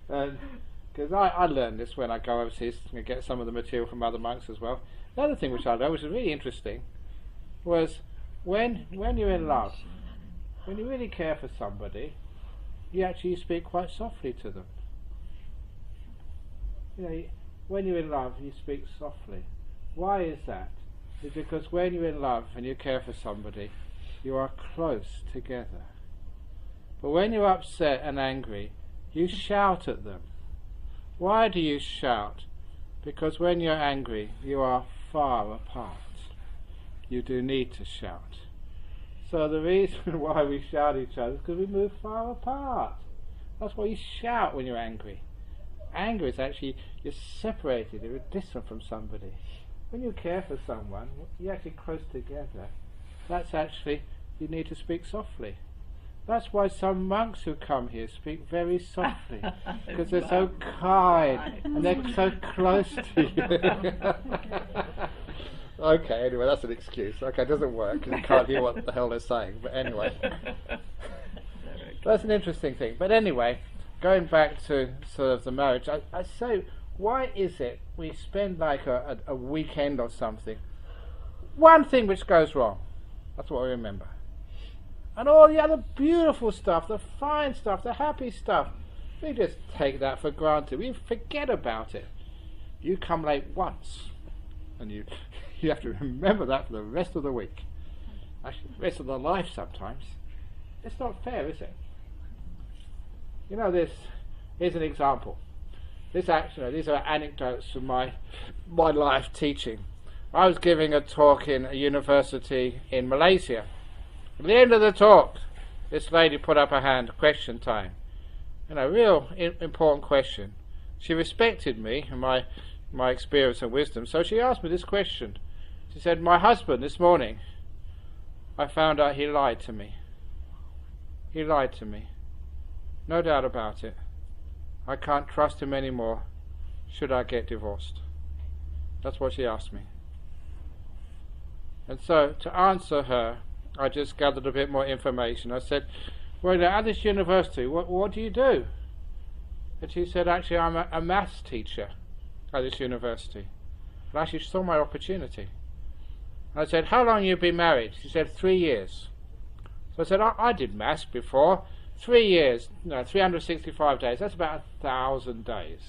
Because I learned this when I go overseas and get some of the material from other monks as well. The other thing which I learned, which was really interesting, was when you're in love, when you really care for somebody, you actually speak quite softly to them. When you're in love, you speak softly. Why is that? It's because when you're in love and you care for somebody, you are close together. But when you're upset and angry, you shout at them. Why do you shout? Because when you're angry, you are far apart. You do need to shout. So the reason why we shout at each other is because we move far apart. That's why you shout when you're angry. Anger is actually, you're separated, you're distant from somebody. When you care for someone, you're actually close together. That's actually, you need to speak softly. That's why some monks who come here speak very softly, because they're so kind and they're so close to you. Okay, anyway, that's an excuse. Okay, it doesn't work because you can't hear what the hell they're saying. But anyway, that's an interesting thing. But anyway, going back to sort of the marriage, I say, why is it we spend like a weekend or something, one thing which goes wrong, that's what we remember. And all the other beautiful stuff, the fine stuff, the happy stuff, we just take that for granted. We forget about it. You come late once, and you have to remember that for the rest of the week. Actually, the rest of the life sometimes. It's not fair, is it? Here's an example. These are anecdotes from my life teaching. I was giving a talk in a university in Malaysia. At the end of the talk, this lady put up her hand, question time. Real important question. She respected me and my experience and wisdom, so she asked me this question. She said, my husband this morning, I found out he lied to me. He lied to me. No doubt about it. I can't trust him anymore. Should I get divorced? That's what she asked me. And so, to answer her, I just gathered a bit more information. I said, well, at this university, what do you do? And she said, actually, I'm a maths teacher at this university. And I actually saw my opportunity. I said, how long have you been married? She said, 3 years. So I said, I did maths before. 3 years, 365 days, that's about 1,000 days.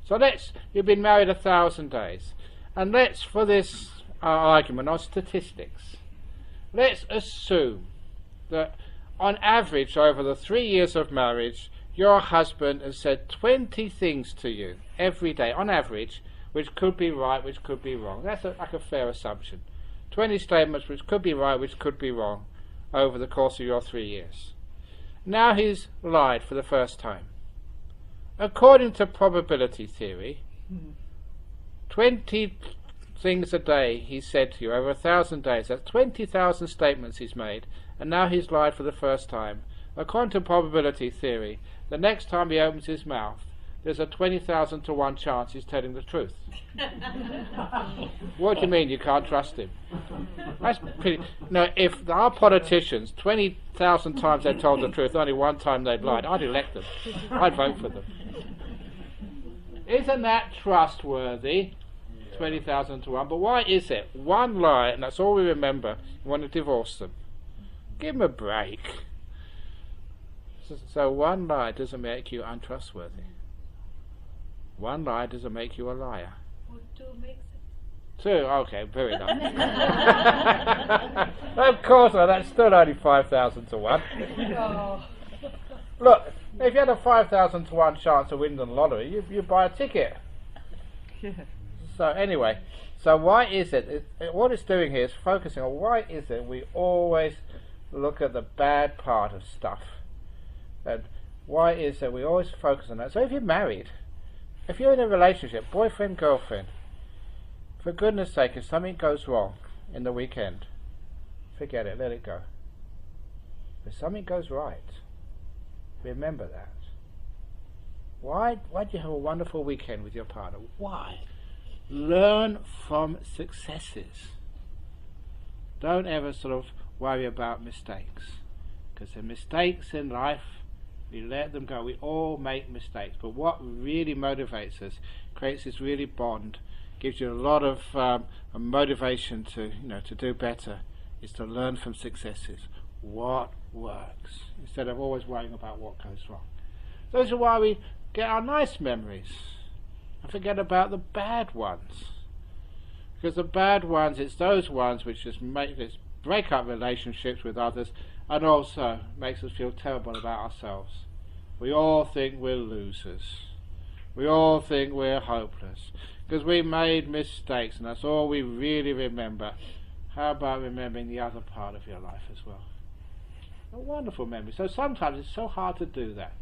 So you've been married 1,000 days. And let's, for this argument on statistics, let's assume that on average over the 3 years of marriage, your husband has said 20 things to you every day, on average, which could be right, which could be wrong. That's like a fair assumption. 20 statements which could be right, which could be wrong over the course of your 3 years. Now he's lied for the first time. According to probability theory, 20 things a day he said to you over 1,000 days, that's 20,000 statements he's made, and now he's lied for the first time. According to probability theory, the next time he opens his mouth, there's a 20,000 to 1 chance he's telling the truth. What do you mean you can't trust him? That's pretty. No, if our politicians 20,000 times they told the truth, only one time they'd lied, I'd elect them. I'd vote for them. Isn't that trustworthy? 20,000 to 1. But why is it? One lie, and that's all we remember. You want to divorce them. Give them a break. So one lie doesn't make you untrustworthy. One lie doesn't make you a liar.
Well, 2 makes it.
2, okay, very nice. Of course, well, that's still only 5,000 to 1.
Oh.
Look, if you had a 5,000 to 1 chance of winning the lottery, you buy a ticket. So anyway, so why is it, what it's doing here is focusing on why is it we always look at the bad part of stuff. And why is it we always focus on that? So if you're married, if you're in a relationship, boyfriend, girlfriend, for goodness sake, if something goes wrong in the weekend, forget it, let it go. If something goes right, remember that. Why do you have a wonderful weekend with your partner? Why? Learn from successes. Don't ever sort of worry about mistakes, because the mistakes in life, we let them go. We all make mistakes, but what really motivates us, creates this really bond, gives you a lot of motivation to do better, is to learn from successes. What works, instead of always worrying about what goes wrong. Those are why we get our nice memories and forget about the bad ones. Because the bad ones, it's those ones which just make us break up relationships with others, and also makes us feel terrible about ourselves. We all think we're losers. We all think we're hopeless because we made mistakes, and that's all we really remember. How about remembering the other part of your life as well? A wonderful memory. So sometimes it's so hard to do that.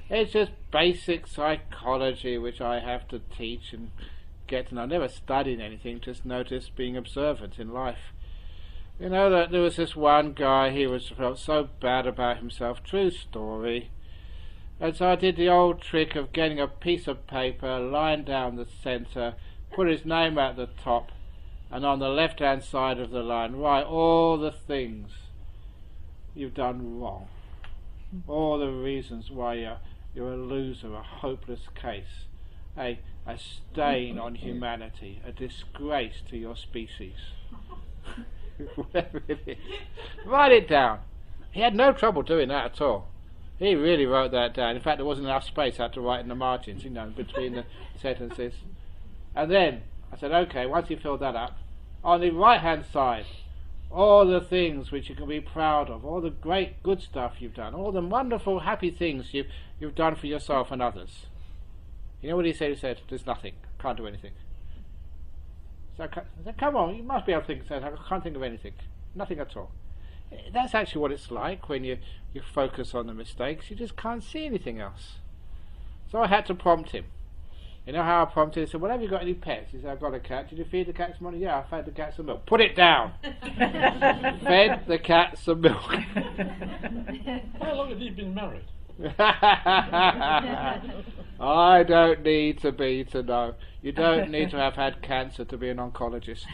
It's just basic psychology which I have to teach and get to know. I never studied anything, just noticed being observant in life. You know that there was this one guy, he felt so bad about himself, true story. And so I did the old trick of getting a piece of paper, line down the centre, put his name at the top, and on the left hand side of the line write all the things you've done wrong. All the reasons why you're a loser, a hopeless case, a stain on humanity, a disgrace to your species. Whatever it is. Write it down. He had no trouble doing that at all. He really wrote that down. In fact, there wasn't enough space. I had to write in the margins, between the sentences. And then I said, okay, once you filled that up, on the right hand side, all the things which you can be proud of, all the great good stuff you've done, all the wonderful happy things you've done for yourself and others. You know what he said? He said, there's nothing, can't do anything. So I said, come on, you must be able to think. I can't think of anything, nothing at all. That's actually what it's like when you focus on the mistakes. You just can't see anything else. So I had to prompt him. You know how I prompted him? I said, well, have you got any pets? He said, I've got a cat. Did you feed the cat some money? Yeah, I fed the cat some milk. Put it down. Fed the cat some milk.
How long have you been married?
I don't need to know. You don't need to have had cancer to be an oncologist.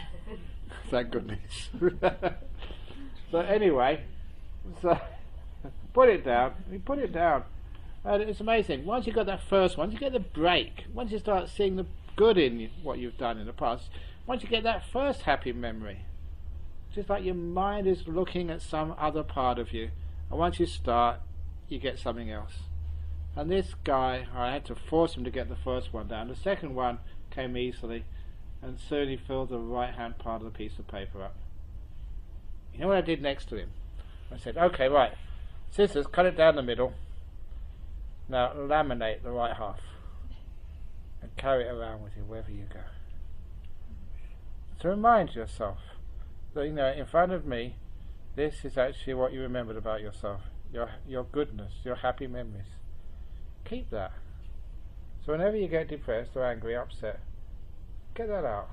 Thank goodness. So anyway, put it down. You put it down. And it's amazing. Once you got that first one, once you get the break, once you start seeing the good in what you've done in the past, once you get that first happy memory, Just like your mind is looking at some other part of you, and once you start, you get something else. And this guy, I had to force him to get the first one down. The second one came easily, and soon he filled the right hand part of the piece of paper up. You know what I did next to him? I said, okay, right, scissors, cut it down the middle. Now laminate the right half and carry it around with you wherever you go. To remind yourself that, in front of me, this is actually what you remembered about yourself, your goodness, your happy memories. Keep that. So whenever you get depressed or angry, upset, get that out,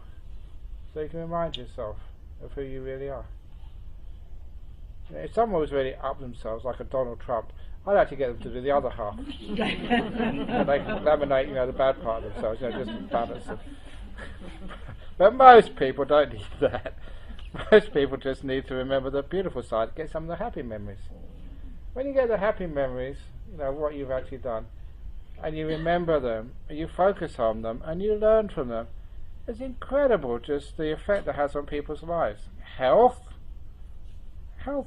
so you can remind yourself of who you really are. If someone was really up themselves, like a Donald Trump, I'd actually get them to do the other half. And they can laminate, the bad part of themselves, just to balance it. But most people don't need that. Most people just need to remember the beautiful side, get some of the happy memories. When you get the happy memories, what you've actually done, and you remember them, and you focus on them, and you learn from them, it's incredible just the effect that has on people's lives. Health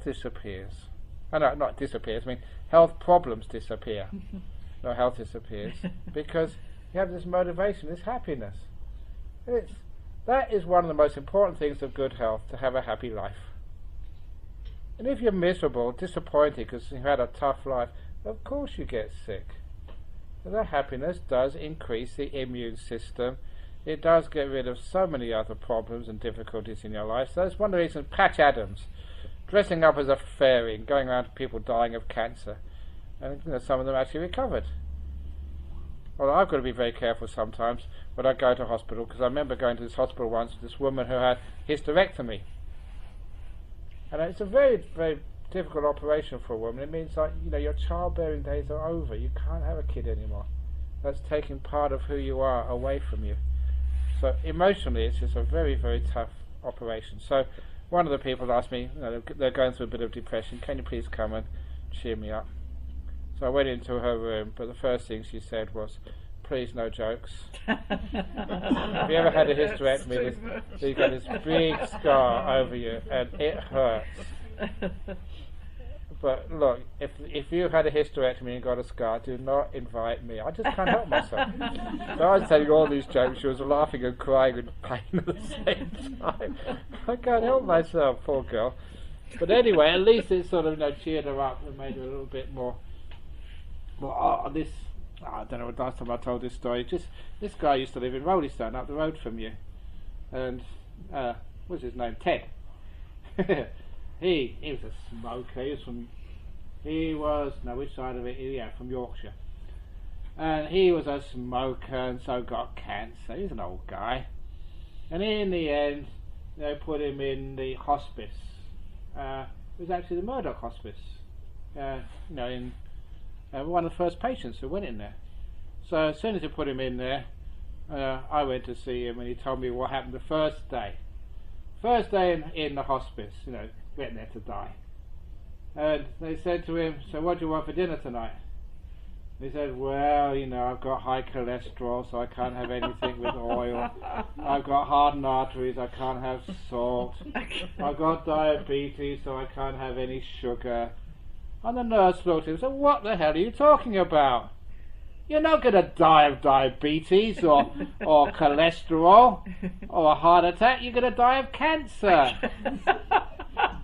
disappears. Oh, no, not disappears, health problems disappear. No, health disappears because you have this motivation, this happiness. That is one of the most important things of good health, to have a happy life. And if you're miserable, disappointed because you've had a tough life, of course you get sick. But that happiness does increase the immune system. It does get rid of so many other problems and difficulties in your life. So that's one of the reasons Patch Adams, dressing up as a fairy and going around to people dying of cancer, and some of them actually recovered. Well, I've got to be very careful sometimes when I go to hospital, because I remember going to this hospital once with this woman who had hysterectomy. And it's a very, very difficult operation for a woman. It means your childbearing days are over. You can't have a kid anymore. That's taking part of who you are away from you. So emotionally, it's just a very, very tough operation. So one of the people asked me, they're going through a bit of depression, can you please come and cheer me up? So I went into her room, but the first thing she said was, please, no jokes. Have you ever had a hysterectomy? You've got this big scar over you, and it hurts. But look, if you had a hysterectomy and got a scar, do not invite me. I just can't help myself. So I was telling all these jokes. She was laughing and crying with pain at the same time. I can't help myself, poor girl. But anyway, at least it sort of cheered her up and made her a little bit more. Well, I don't know what last time I told this story. Just this guy used to live in Rollystone, up the road from you, and what's his name? Ted. He was a smoker. Which side of it? Yeah, from Yorkshire. And he was a smoker, and so got cancer. He's an old guy. And in the end, they put him in the hospice. It was actually the Murdoch Hospice. In one of the first patients who went in there. So as soon as they put him in there, I went to see him, and he told me what happened the first day. First day in the hospice, went there to die. And they said to him, so what do you want for dinner tonight? He said, well, I've got high cholesterol, so I can't have anything with oil. I've got hardened arteries, I can't have salt. I've got diabetes, so I can't have any sugar. And the nurse looked at him and said, what the hell are you talking about? You're not going to die of diabetes or cholesterol or a heart attack. You're going to die of cancer.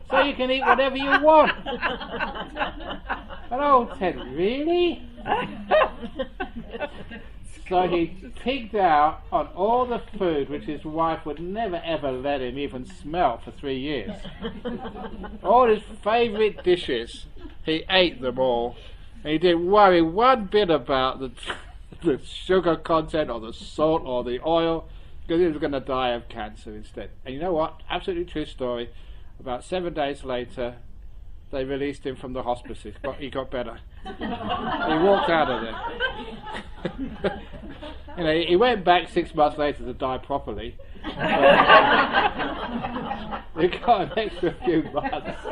So you can eat whatever you want. And old Ted, really? So he pigged out on all the food which his wife would never ever let him even smell for 3 years. All his favourite dishes, he ate them all. And he didn't worry one bit about the sugar content or the salt or the oil, because he was going to die of cancer instead. And you know what? Absolutely true story. About 7 days later, they released him from the hospice. He got better. He walked out of there. He went back 6 months later to die properly. He got an extra few months.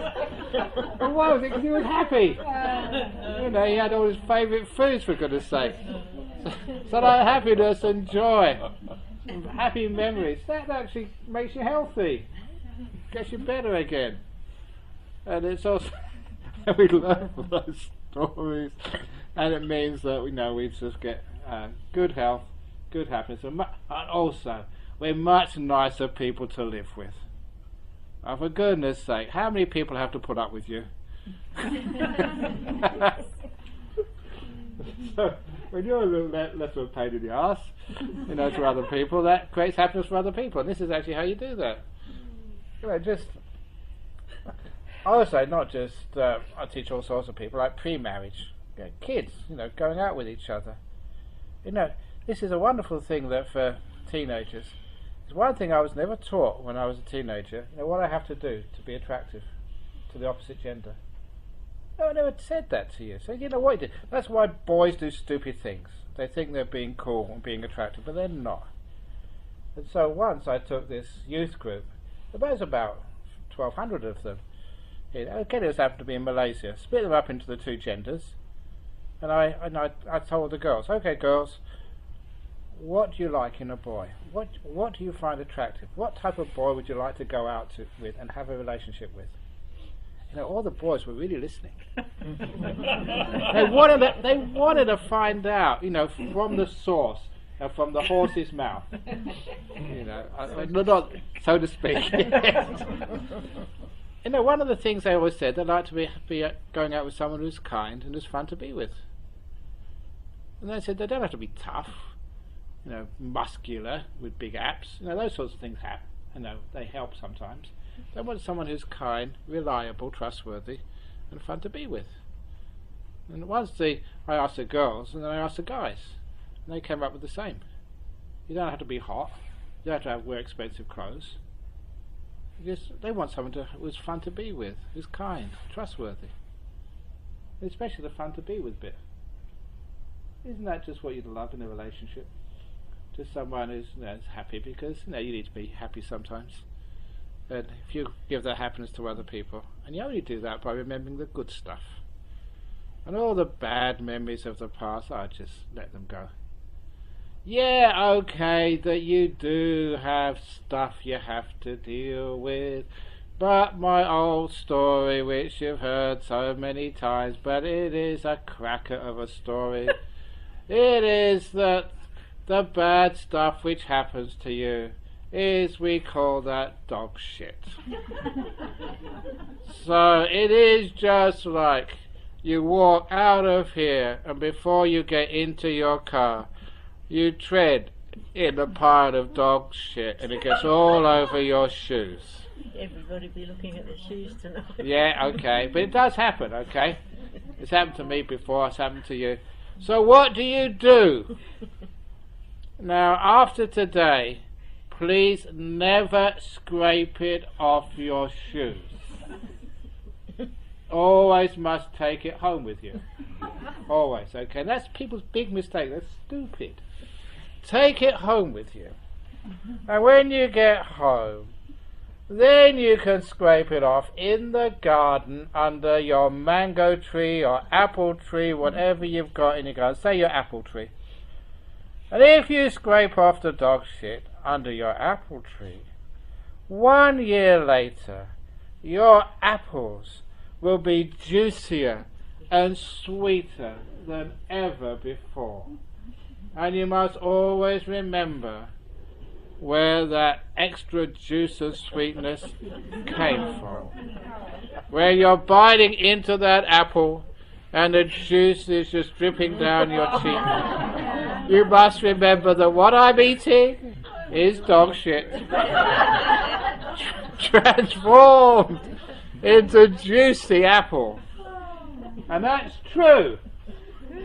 And why was it? Because he was happy. He had all his favourite foods, for goodness sake. So that happiness and joy, happy memories, that actually makes you healthy. Gets you better again. And it's also we learn from those stories, and it means that we just get good health, good happiness, and also we're much nicer people to live with. For goodness sake, how many people have to put up with you? So when you're a little less of a pain in the arse, to other people, that creates happiness for other people, and this is actually how you do that. Just also not just I teach all sorts of people, like pre-marriage, kids, going out with each other. This is a wonderful thing that for teenagers. It's one thing I was never taught when I was a teenager. What I have to do to be attractive to the opposite gender. No, I never said that to you. So what you do. That's why boys do stupid things. They think they're being cool and being attractive, but they're not. And so once I took this youth group. There was about 1,200 of them. Okay, this happened to be in Malaysia. Split them up into the two genders, and I told the girls, okay, girls, what do you like in a boy? What do you find attractive? What type of boy would you like to go out with and have a relationship with? All the boys were really listening. They wanted to find out, from the source, from the horse's mouth, not so to speak. One of the things they always said, they like to be going out with someone who's kind and who's fun to be with. And they said they don't have to be tough, muscular with big abs. Those sorts of things happen. They help sometimes. They want someone who's kind, reliable, trustworthy, and fun to be with. And once I asked the girls, and then I asked the guys, and they came up with the same. You don't have to be hot. You don't have to wear expensive clothes. They want someone who's fun to be with, who's kind, trustworthy. Especially the fun to be with bit. Isn't that just what you'd love in a relationship? Just someone who's happy, because you need to be happy sometimes. And if you give that happiness to other people, and you only do that by remembering the good stuff. And all the bad memories of the past, I just let them go. Yeah, okay, that you do have stuff you have to deal with, but my old story, which you've heard so many times, but it is a cracker of a story. It is that the bad stuff which happens to you we call that dog shit. So it is just like you walk out of here, and before you get into your car, you tread in a pile of dog shit, and it gets all over your shoes.
Everybody be looking at their shoes tonight.
Yeah, okay, but it does happen, okay? It's happened to me before, it's happened to you. So what do you do? Now, after today, please never scrape it off your shoes. Always must take it home with you. Always, okay? And that's people's big mistake. That's stupid. Take it home with you. And when you get home, then you can scrape it off in the garden under your mango tree or apple tree, whatever you've got in your garden. Say your apple tree. And if you scrape off the dog shit under your apple tree, 1 year later, your apples will be juicier and sweeter than ever before. And you must always remember where that extra juice and sweetness came from. Where you're biting into that apple and the juice is just dripping down your cheek. You must remember that what I'm eating is dog shit. Transformed into juicy apple. And that's true.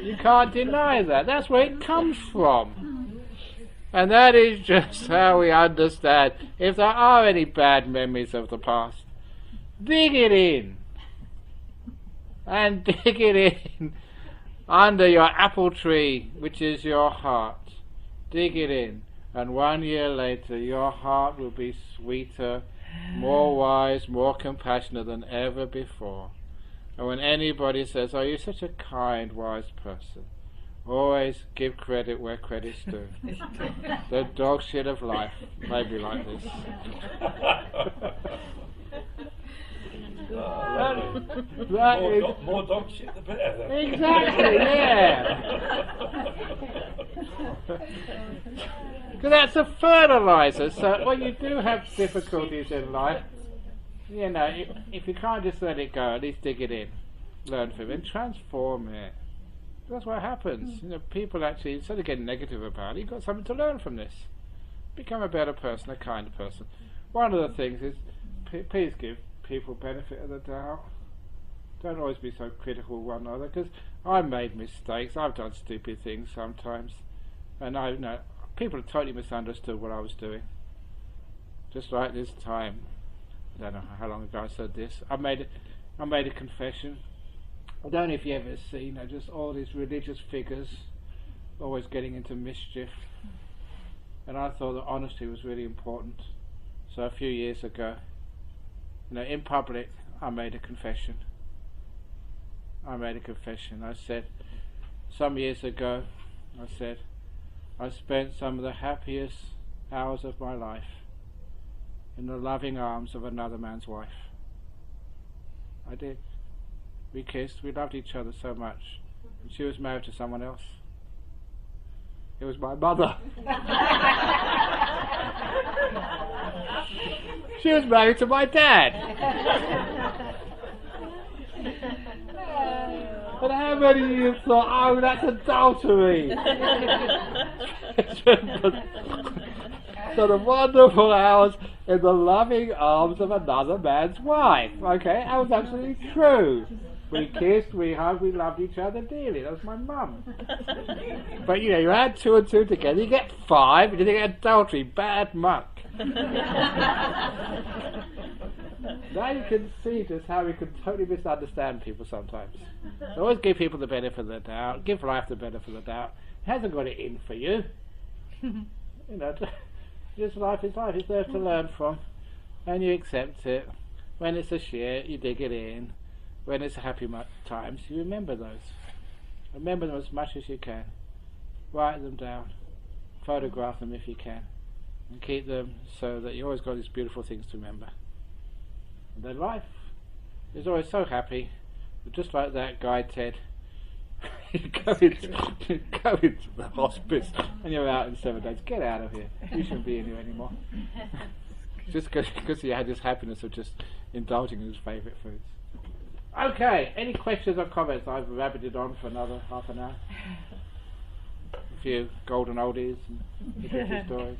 You can't deny that. That's where it comes from. And that is just how we understand. If there are any bad memories of the past, dig it in. And dig it in under your apple tree, which is your heart. Dig it in. And 1 year later, your heart will be sweeter, more wise, more compassionate than ever before. And when anybody says, "Oh, you're such a kind, wise person," Always give credit where credit's due. The dog shit of life may be like this.
More dog shit the better then.
Exactly, yeah. Because that's a fertilizer. So when you do have difficulties in life, you know, if you can't just let it go, at least dig it in, learn from it, and transform it. That's what happens. You know, people actually, instead of getting negative about it, you've got something to learn from this. Become a better person, a kinder person. One of the things is, please give people benefit of the doubt. Don't always be so critical of one another, because I've made mistakes, I've done stupid things sometimes, and I know people have totally misunderstood what I was doing. Just like this time, I don't know how long ago I said this, I made a confession. I don't know if you ever seen, just all these religious figures always getting into mischief, and I thought that honesty was really important. So a few years ago, you know, in public, I made a confession. I said, some years ago, I said, I spent some of the happiest hours of my life in the loving arms of another man's wife. I did. We kissed, we loved each other so much. And she was married to someone else. It was my mother. She was married to my dad. And how many of you thought, oh, that's adultery? So the wonderful hours in the loving arms of another man's wife. Okay, that was absolutely true. We kissed, we hugged, we loved each other dearly. That was my mum. But you know, you add 2 and 2 together, you get 5, and you get adultery, bad monk. Now you can see just how we can totally misunderstand people sometimes. So always give people the benefit of the doubt, give life the benefit of the doubt. It hasn't got it in for you. You know, just life is life, it's there to learn from. And you accept it. When it's a shit, you dig it in. When it's happy times, you remember those. Remember them as much as you can. Write them down. Photograph them if you can. And keep them so that you always got these beautiful things to remember. And then life is always so happy. But just like that guy Ted, you go into the hospice and you're out in 7 days. Get out of here. You shouldn't be in here anymore. Just because he had this happiness of just indulging in his favourite foods. Okay, any questions or comments? I've rabbited on for another half an hour. A few golden oldies and the stories.